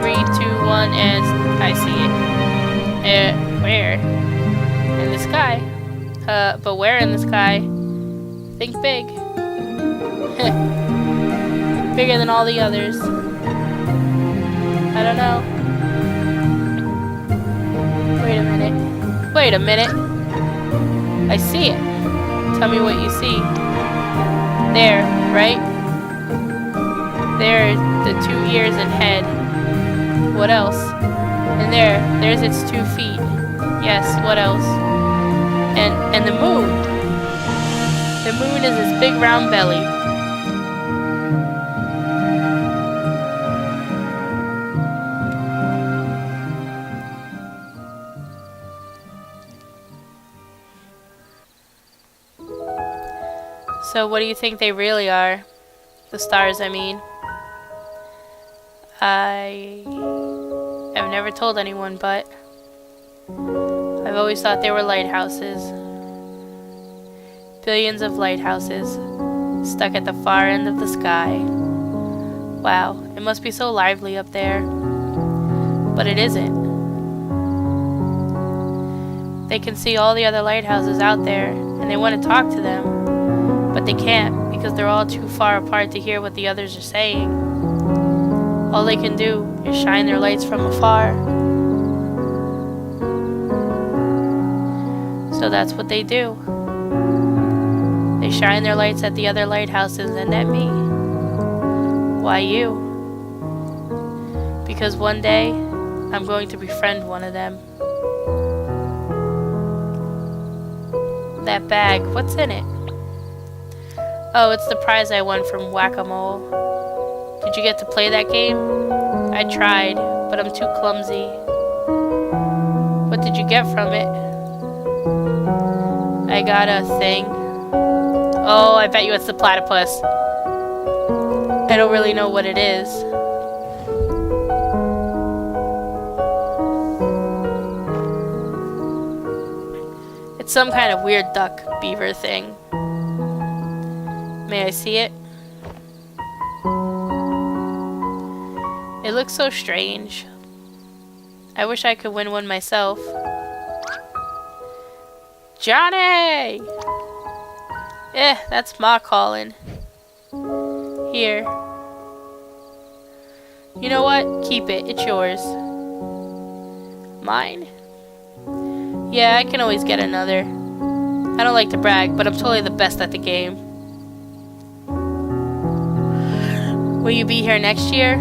3, 2, 1, and I see it. Where? In the sky. But where in the sky? Think big. Bigger than all the others. I don't know. Wait a minute. Wait a minute. I see it. Tell me what you see. There, right? There, the 2 ears and head. What else? And there's its 2 feet. Yes, what else? And the moon. The moon is his big round belly. So what do you think they really are? The stars, I mean. I have never told anyone, but I've always thought they were lighthouses. Billions of lighthouses stuck at the far end of the sky. Wow, it must be so lively up there. But it isn't. They can see all the other lighthouses out there, and they want to talk to them. But they can't, because they're all too far apart to hear what the others are saying. All they can do is shine their lights from afar. So that's what they do. They shine their lights at the other lighthouses and at me. Why you? Because one day, I'm going to befriend one of them. That bag, what's in it? Oh, it's the prize I won from Whack-A-Mole. Did you get to play that game? I tried, but I'm too clumsy. What did you get from it? I got a thing. Oh, I bet you it's the platypus. I don't really know what it is. It's some kind of weird duck beaver thing. May I see it? It looks so strange. I wish I could win one myself. Johnny! That's Ma calling. Here. You know what? Keep it. It's yours. Mine? Yeah, I can always get another. I don't like to brag, but I'm totally the best at the game. Will you be here next year?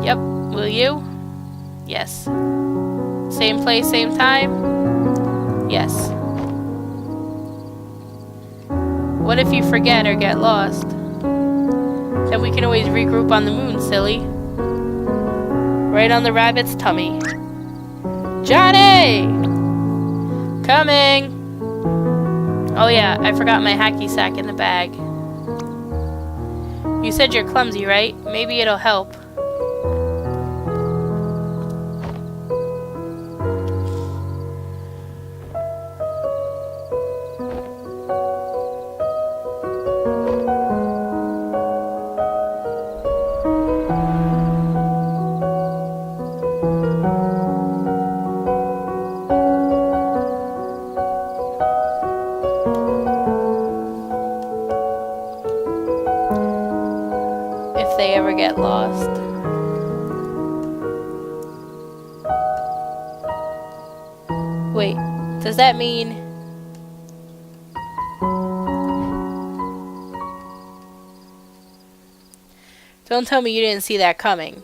Yep. Will you? Yes. Same place, same time? Yes. What if you forget or get lost? Then we can always regroup on the moon, silly. Right on the rabbit's tummy. Johnny! Coming! Oh yeah, I forgot my hacky sack in the bag. You said you're clumsy, right? Maybe it'll help. They ever get lost. Wait, does that mean... Don't tell me you didn't see that coming.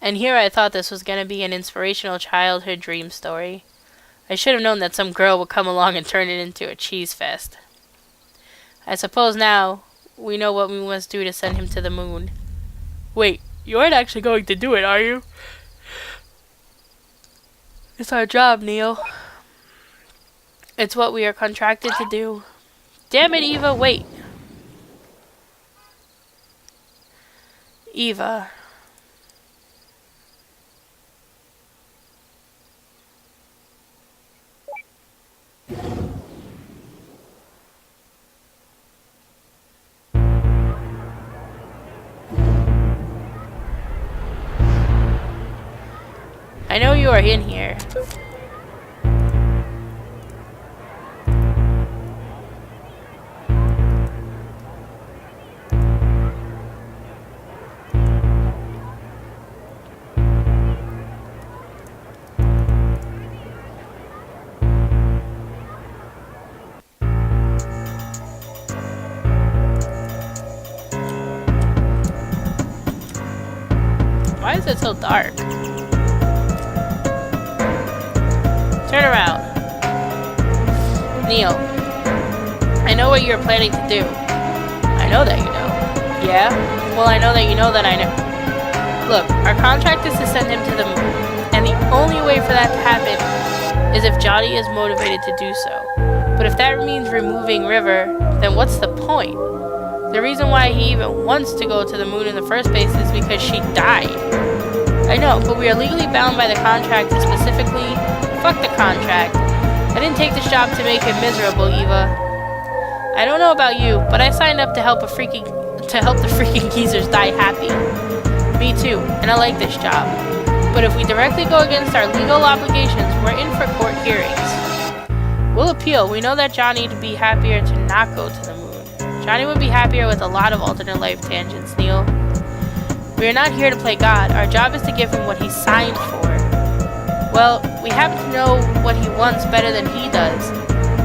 And here I thought this was going to be an inspirational childhood dream story. I should have known that some girl would come along and turn it into a cheese fest. I suppose now we know what we must do to send him to the moon. Wait, you aren't actually going to do it, are you? It's our job, Neil. It's what we are contracted to do. Damn it, Eva, wait. Eva. I know you are in here. Why is is it so dark? Turn around. Neil, I know what you're planning to do. I know that you know. Yeah? Well, I know that you know that I know. Look, our contract is to send him to the moon, and the only way for that to happen is if Johnny is motivated to do so. But if that means removing River, then what's the point? The reason why he even wants to go to the moon in the first place is because she died. I know, but we are legally bound by the contract to specifically... Fuck the contract. I didn't take this job to make him miserable, Eva. I don't know about you, but I signed up to help the freaking geezers die happy. Me too, and I like this job. But if we directly go against our legal obligations, we're in for court hearings. We'll appeal. We know that Johnny would be happier to not go to the moon. Johnny would be happier with a lot of alternate life tangents, Neil. We are not here to play God. Our job is to give him what he signed for. Well, we happen to know what he wants better than he does.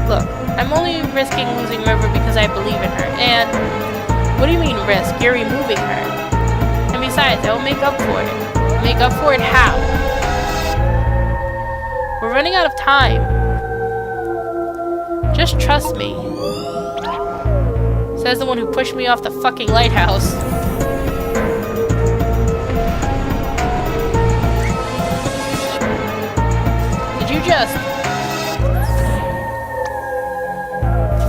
Look, I'm only risking losing River because I believe in her, and... What do you mean risk? You're removing her. And besides, I will make up for it. Make up for it how? We're running out of time. Just trust me. Says the one who pushed me off the fucking lighthouse. Did you just...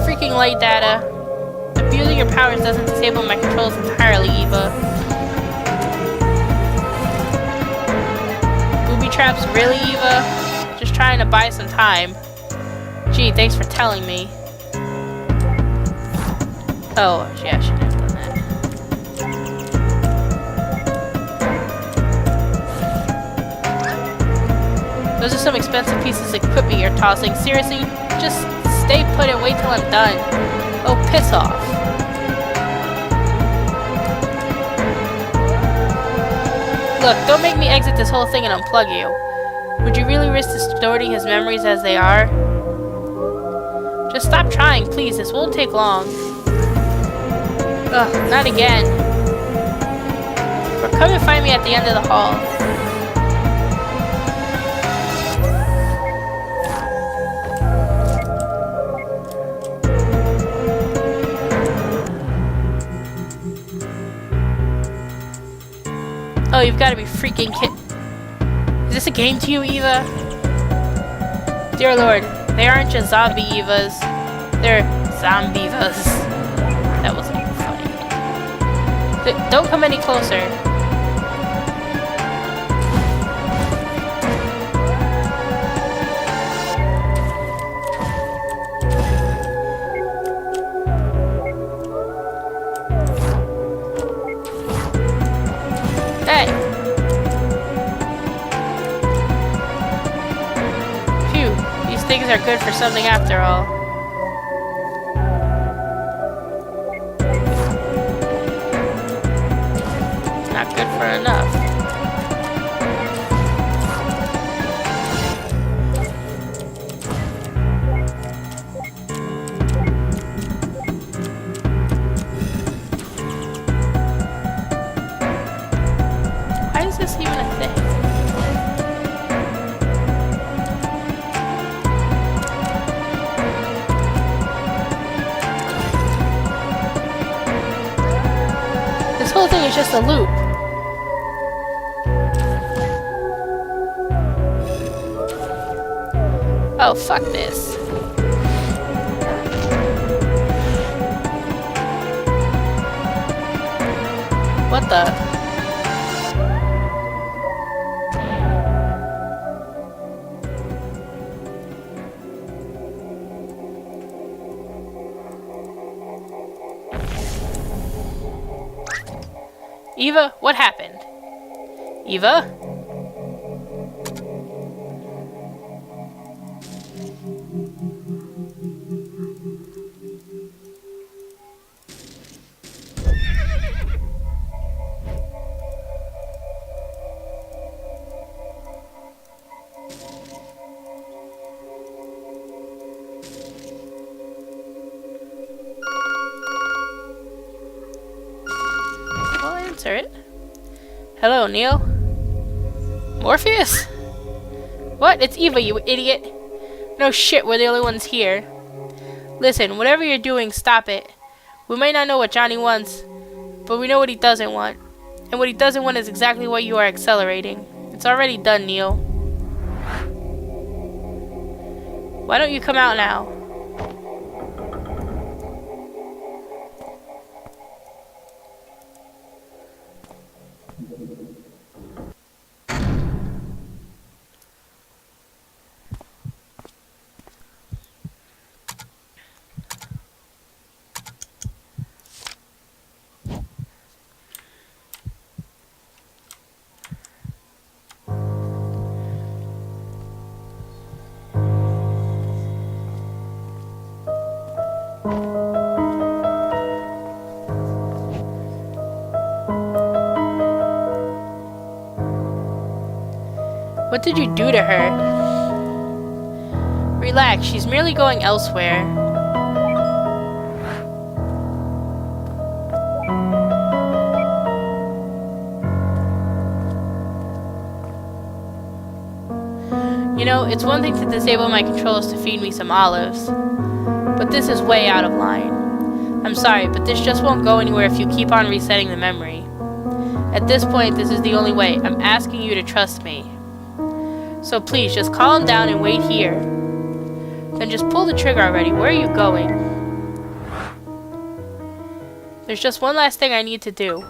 Freaking light data. Abusing your powers doesn't disable my controls entirely, Eva. Booby traps, really, Eva? Just trying to buy some time. Gee, thanks for telling me. Oh, yeah, I shouldn't have done that. Those are some expensive pieces of equipment you're tossing. Seriously, just stay put and wait till I'm done. Oh, piss off. Look, don't make me exit this whole thing and unplug you. Would you really risk distorting his memories as they are? Just stop trying, please. This won't take long. Ugh, not again. Or come and find me at the end of the hall. Oh, you've got to be freaking kidding. Is this a game to you, Eva? Dear Lord, they aren't just zombie Evas. They're zombivas. That wasn't even funny. Don't come any closer. Hey! Phew, these things are good for something after all. Not good for enough. Why is this even a thing? This whole thing is just a loop. Oh, fuck this. What the? Eva, what happened? Eva? I'll answer it. Hello, Neil. Morpheus? What? It's Eva, you idiot. No shit, we're the only ones here. Listen, whatever you're doing, stop it. We might not know what Johnny wants, but we know what he doesn't want. And what he doesn't want is exactly what you are accelerating. It's already done, Neil. Why don't you come out now? What did you do to her? Relax, she's merely going elsewhere. You know, it's one thing to disable my controls to feed me some olives, but this is way out of line. I'm sorry, but this just won't go anywhere if you keep on resetting the memory. At this point, this is the only way. I'm asking you to trust me. So please, just calm down and wait here. Then just pull the trigger already. Where are you going? There's just one last thing I need to do.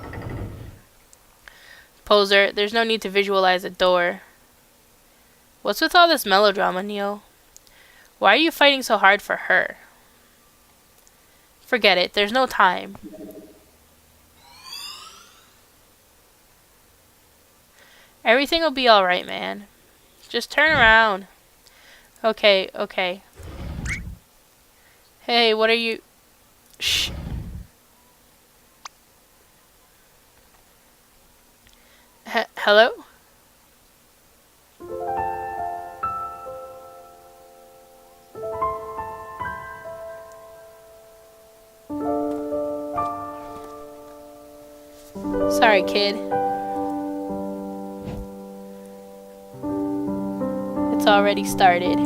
Poser, there's no need to visualize a door. What's with all this melodrama, Neil? Why are you fighting so hard for her? Forget it. There's no time. Everything will be alright, man. Just turn around. Okay, okay. Hey, what are you... Shh. Hello? Sorry, kid. It's already started.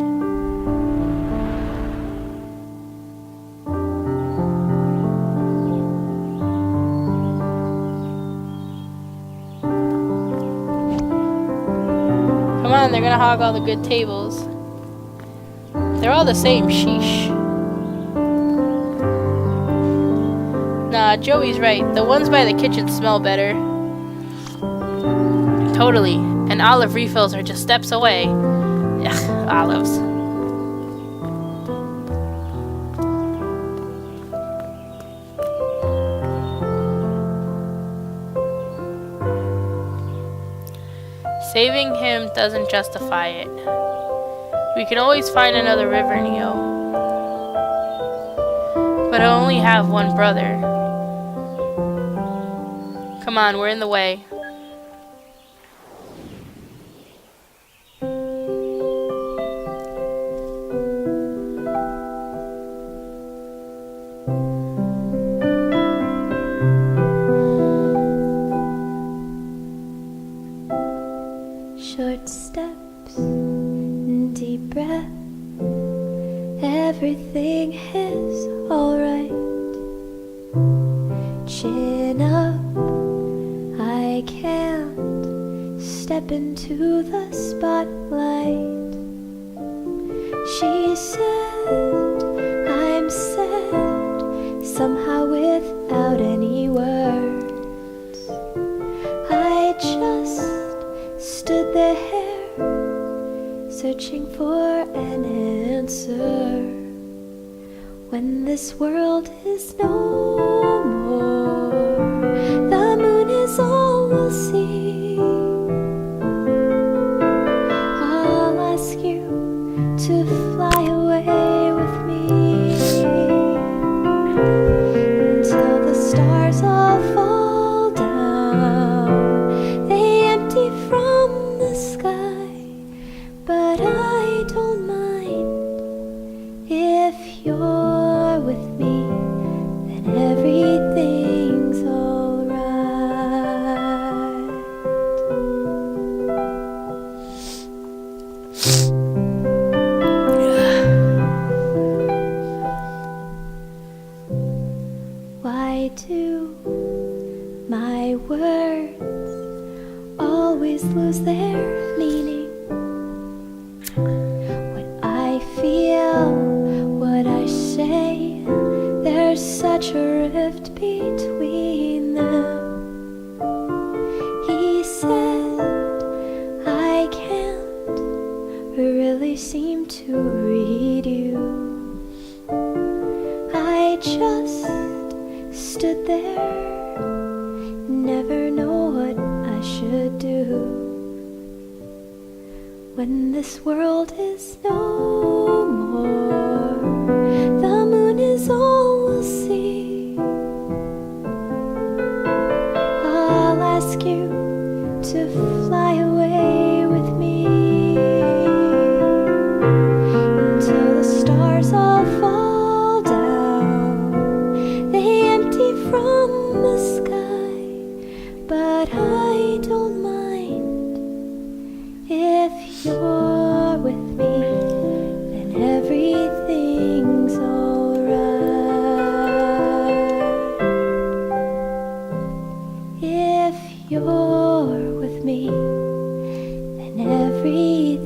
Come on, they're gonna hog all the good tables. They're all the same, sheesh. Nah, Joey's right. The ones by the kitchen smell better. Totally. And olive refills are just steps away. Ugh, olives. Saving him doesn't justify it. We can always find another river, Neo. But I only have one brother. Come on, we're in the way. Short steps, deep breath. Everything is alright. Chin up, I can't step into the spotlight. She said, I'm sad, somehow without any words. I just stood there, searching for an answer. When this world is no more, the moon is all we'll see. I'll ask you to fly away with me until the stars all fall down. They empty from the sky, but I don't mind if you're with me, then everything's alright. seem to read you. I just stood there, never know what I should do. When this world is no more, the moon is all we'll see. I'll ask you to fly away with me until the stars all fall down. They empty from the sky, but I don't mind. If you're with me, then everything's alright. If you're with me, then everything's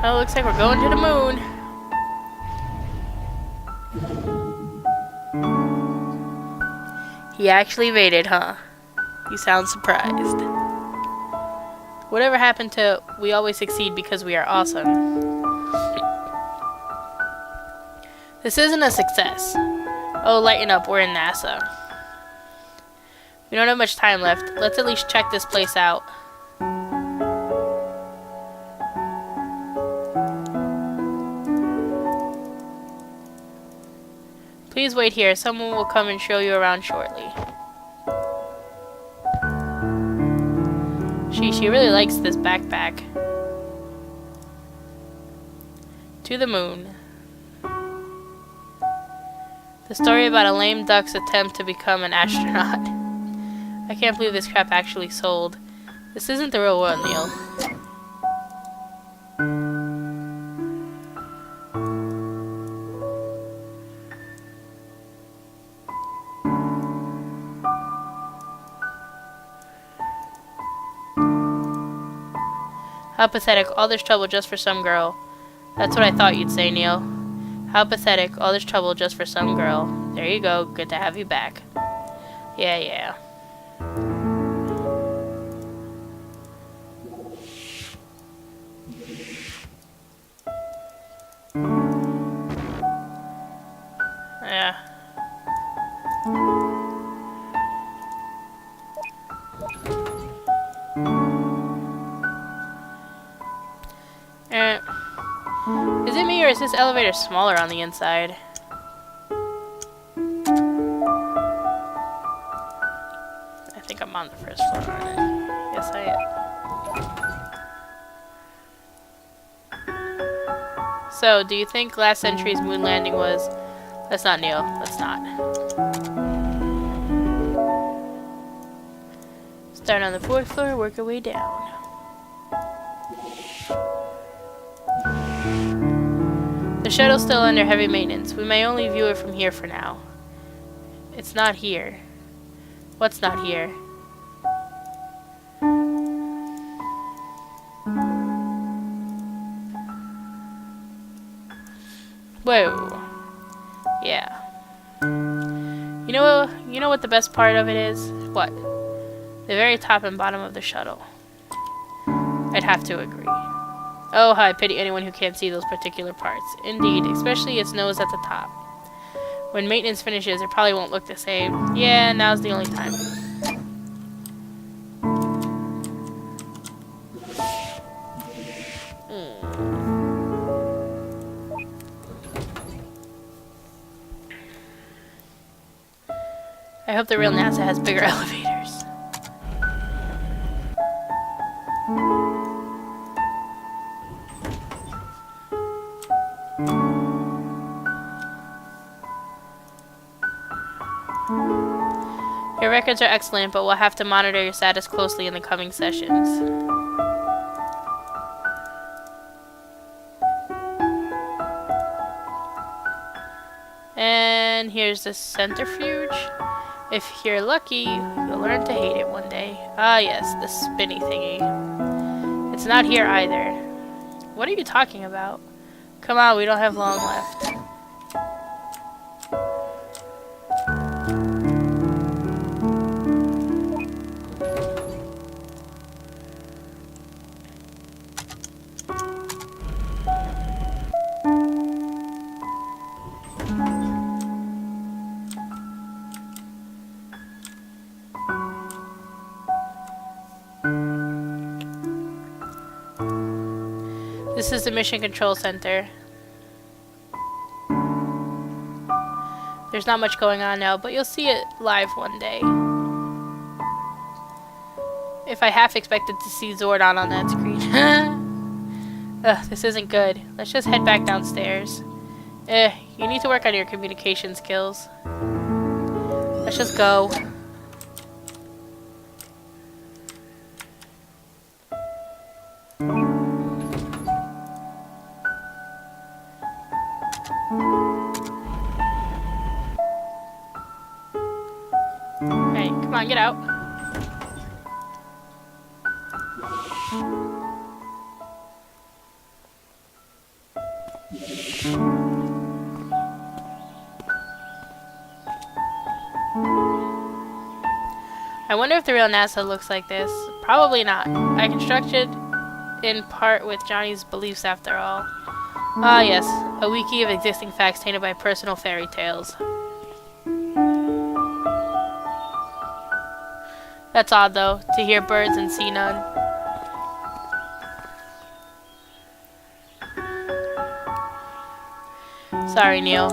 Oh, looks like we're going to the moon. He actually made it, huh? You sound surprised. Whatever happened to we always succeed because we are awesome? This isn't a success. Oh, lighten up, we're in NASA. We don't have much time left. Let's at least check this place out. Please wait here. Someone will come and show you around shortly. She really likes this backpack. To the moon. The story about a lame duck's attempt to become an astronaut. I can't believe this crap actually sold. This isn't the real world, Neil. How pathetic, all this trouble just for some girl. That's what I thought you'd say, Neil. How pathetic, all this trouble just for some girl. There you go, good to have you back. Yeah. Yeah. Is it me or is this elevator smaller on the inside? I think I'm on the first floor, aren't I? Yes, I am. So, do you think last century's moon landing was... Let's not, Neil. Let's not. Start on the 4th floor, work our way down. The shuttle's still under heavy maintenance. We may only view it from here for now. It's not here. What's not here? Whoa. Yeah. You know what the best part of it is? What? The very top and bottom of the shuttle. I'd have to agree. Oh, how I pity anyone who can't see those particular parts. Indeed, especially its nose at the top. When maintenance finishes, it probably won't look the same. Yeah, now's the only time. I hope the real NASA has bigger elevators. Your records are excellent, but we'll have to monitor your status closely in the coming sessions. And here's the centrifuge. If you're lucky, you'll learn to hate it one day. Ah yes, the spinny thingy. It's not here either. What are you talking about? Come on, we don't have long left. This is the Mission Control Center. There's not much going on now, but you'll see it live one day. If I half expected to see Zordon on that screen. Ugh, this isn't good. Let's just head back downstairs. You need to work on your communication skills. Let's just go. Alright, come on, get out. I wonder if the real NASA looks like this. Probably not. I constructed in part with Johnny's beliefs after all. Ah yes, a wiki of existing facts tainted by personal fairy tales. That's odd though, to hear birds and see none. Sorry, Neil.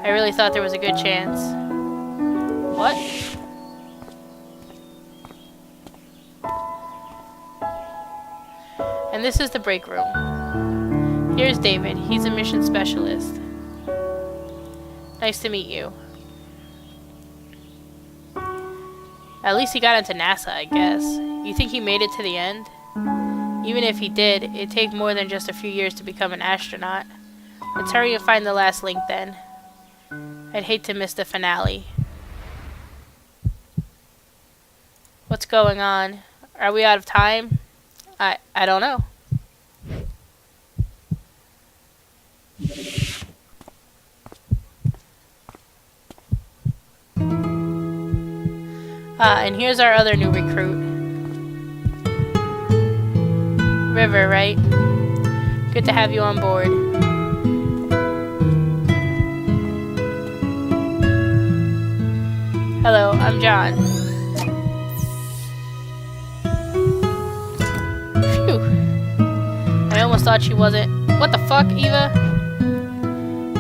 I really thought there was a good chance. What? And this is the break room. Here's David. He's a mission specialist. Nice to meet you. At least he got into NASA, I guess. You think he made it to the end? Even if he did, it'd take more than just a few years to become an astronaut. Let's hurry and find the last link then. I'd hate to miss the finale. What's going on? Are we out of time? I don't know. And here's our other new recruit. River, right? Good to have you on board. Hello, I'm John. Phew. I almost thought she wasn't... What the fuck, Eva?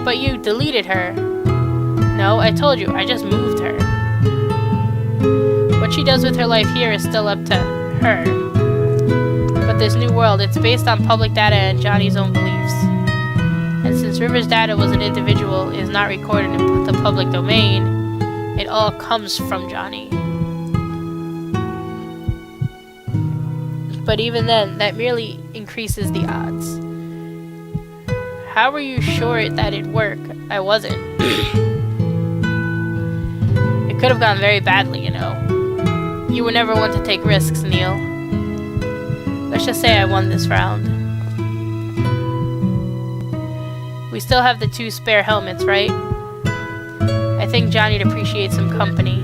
But you deleted her. No, I told you, I just moved her. What she does with her life here is still up to her. But this new world, it's based on public data and Johnny's own beliefs. And since River's data was an individual, is not recorded in the public domain, it all comes from Johnny. But even then, that merely increases the odds. How were you sure that it'd work? I wasn't. It could have gone very badly, you know. You were never one to take risks, Neil. Let's just say I won this round. We still have the 2 spare helmets, right? I think Johnny'd appreciate some company.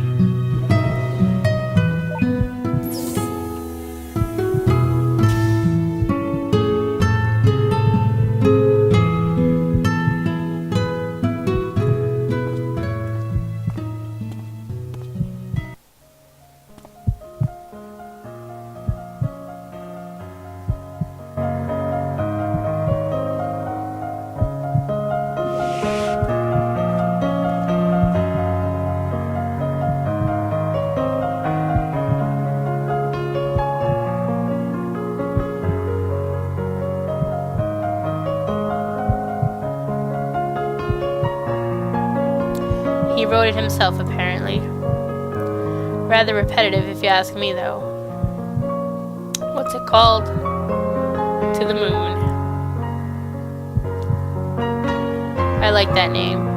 He wrote it himself, apparently. Rather repetitive if you ask me, though. What's it called? To the Moon. I like that name.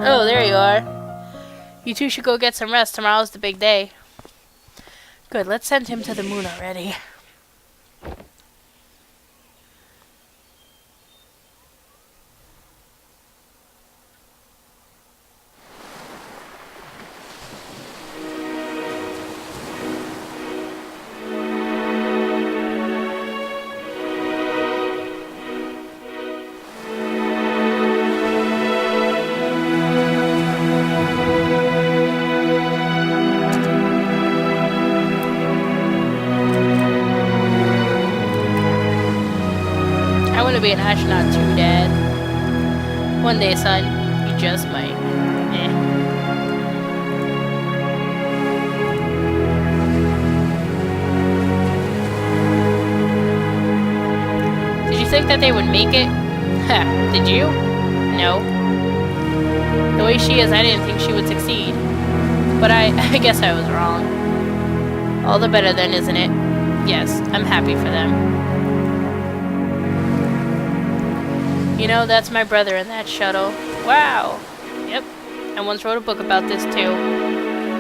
Oh, there you are. You two should go get some rest. Tomorrow's the big day. Good, let's send him to the moon already. To be an astronaut too, Dad. One day, son, you just might. Did you think that they would make it? Did you? No. The way she is, I didn't think she would succeed. But I guess I was wrong. All the better then, isn't it? Yes, I'm happy for them. You know, that's my brother in that shuttle. Wow. Yep. I once wrote a book about this too.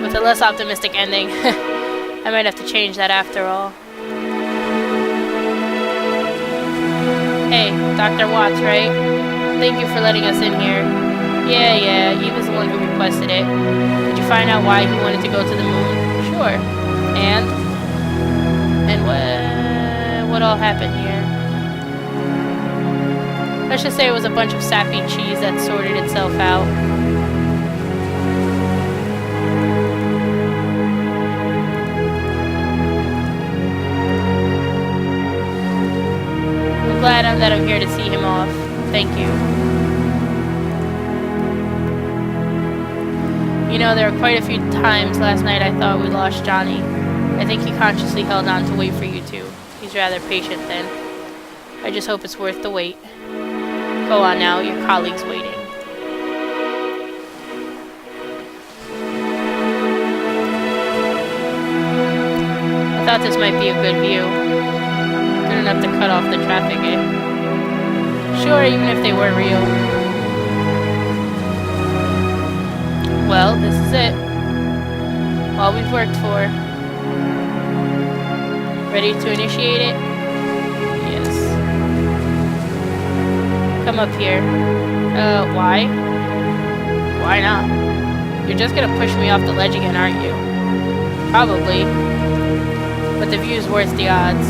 With a less optimistic ending. I might have to change that after all. Hey, Dr. Watts, right? Thank you for letting us in here. Yeah, Eva's the one who requested it. Did you find out why he wanted to go to the moon? Sure. And what all happened here? Let's just say it was a bunch of sappy cheese that sorted itself out. I'm glad that I'm here to see him off. Thank you. You know, there were quite a few times last night I thought we lost Johnny. I think he consciously held on to wait for you two. He's rather patient then. I just hope it's worth the wait. Go on now, your colleague's waiting. I thought this might be a good view. Good enough to cut off the traffic, eh? Sure, even if they were real. Well, this is it. All we've worked for. Ready to initiate it? Come up here. Why? Why not? You're just gonna push me off the ledge again, aren't you? Probably. But the view's worth the odds.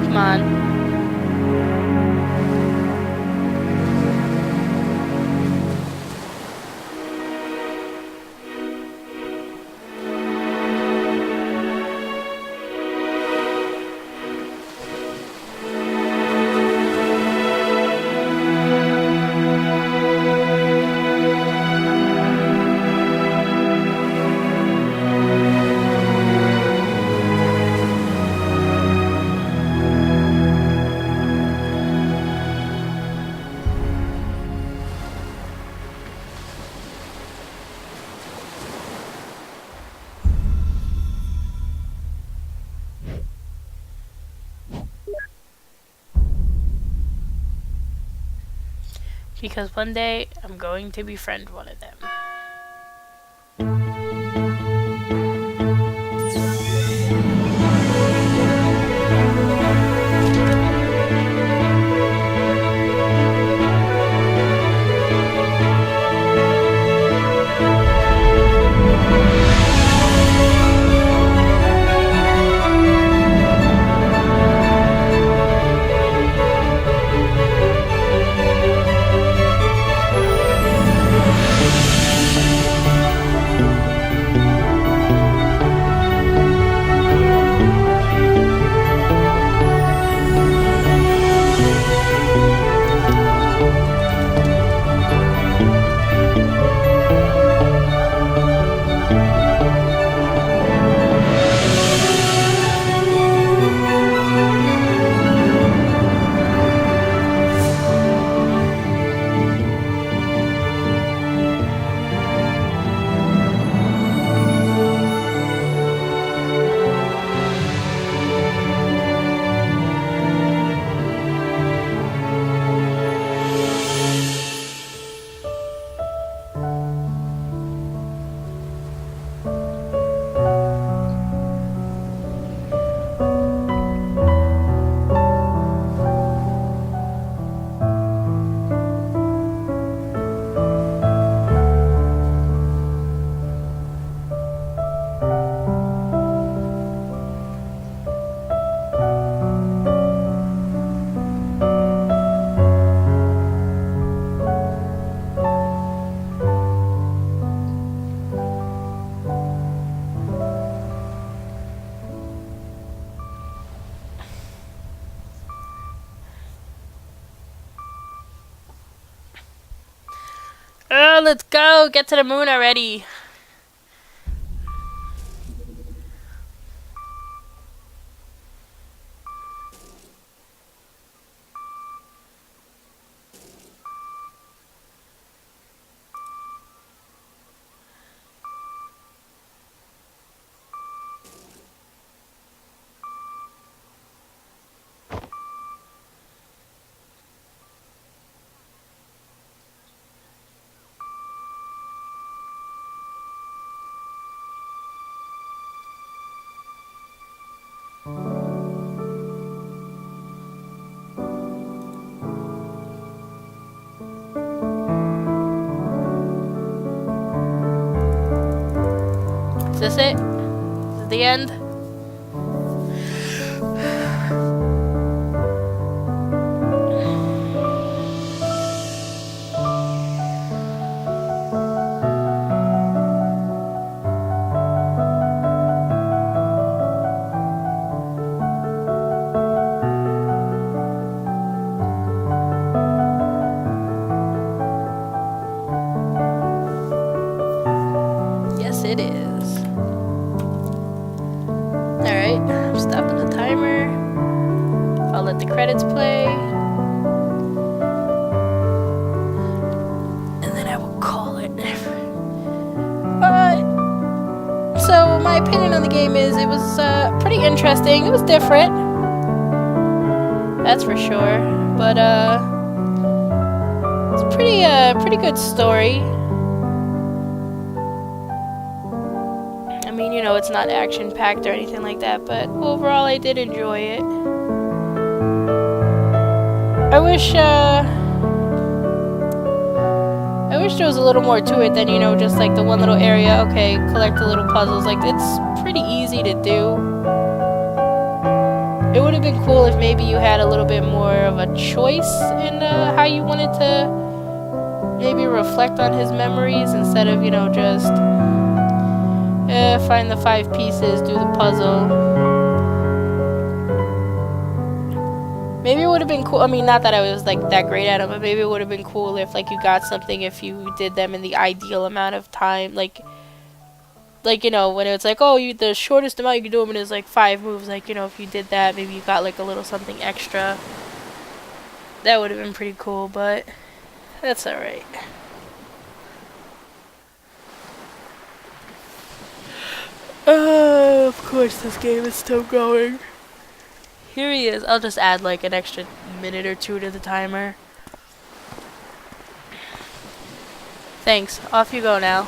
Come on. Because one day, I'm going to befriend one of them. Oh, let's go! Get to the moon already. Is this it? Is this the end? Yes, it is. Alright, I'm stopping the timer. I'll let the credits play. And then I will call it. So my opinion on the game is it was pretty interesting. It was different. That's for sure. But it's pretty good story. I mean, you know, it's not action-packed or anything like that, but overall I did enjoy it. I wish there was a little more to it than, you know, just like the one little area, okay, collect the little puzzles. Like, it's pretty easy to do. It would have been cool if maybe you had a little bit more of a choice in how you wanted to maybe reflect on his memories instead of, you know, just find the 5 pieces, do the puzzle. Maybe it would have been cool. I mean, not that I was like that great at it, but maybe it would have been cool if like you got something if you did them in the ideal amount of time. Like you know, when it's like, oh, the shortest amount you can do them in is like 5 moves. Like, you know, if you did that, maybe you got like a little something extra. That would have been pretty cool, but that's alright. Of course this game is still going. Here he is. I'll just add like an extra minute or 2 to the timer. Thanks. Off you go now.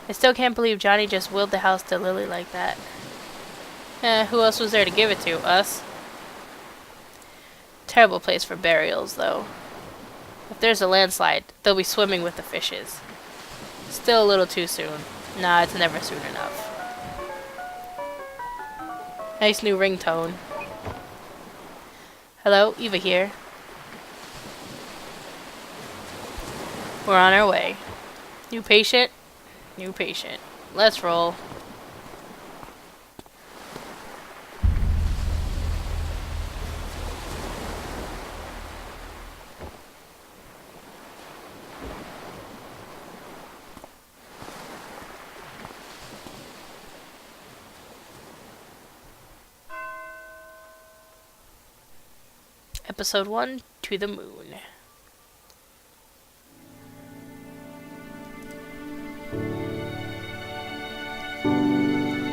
I still can't believe Johnny just willed the house to Lily like that. Who else was there to give it to? Us? Terrible place for burials, though. If there's a landslide, they'll be swimming with the fishes. Still a little too soon. Nah, it's never soon enough. Nice new ringtone. Hello, Eva here. We're on our way. New patient? New patient. Let's roll. Episode 1, To the Moon.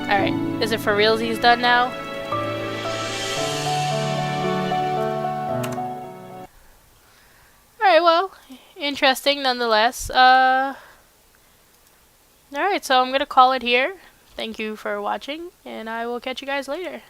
Alright, is it for realsies done now? Alright, well, interesting nonetheless. Alright, so I'm gonna call it here. Thank you for watching, and I will catch you guys later.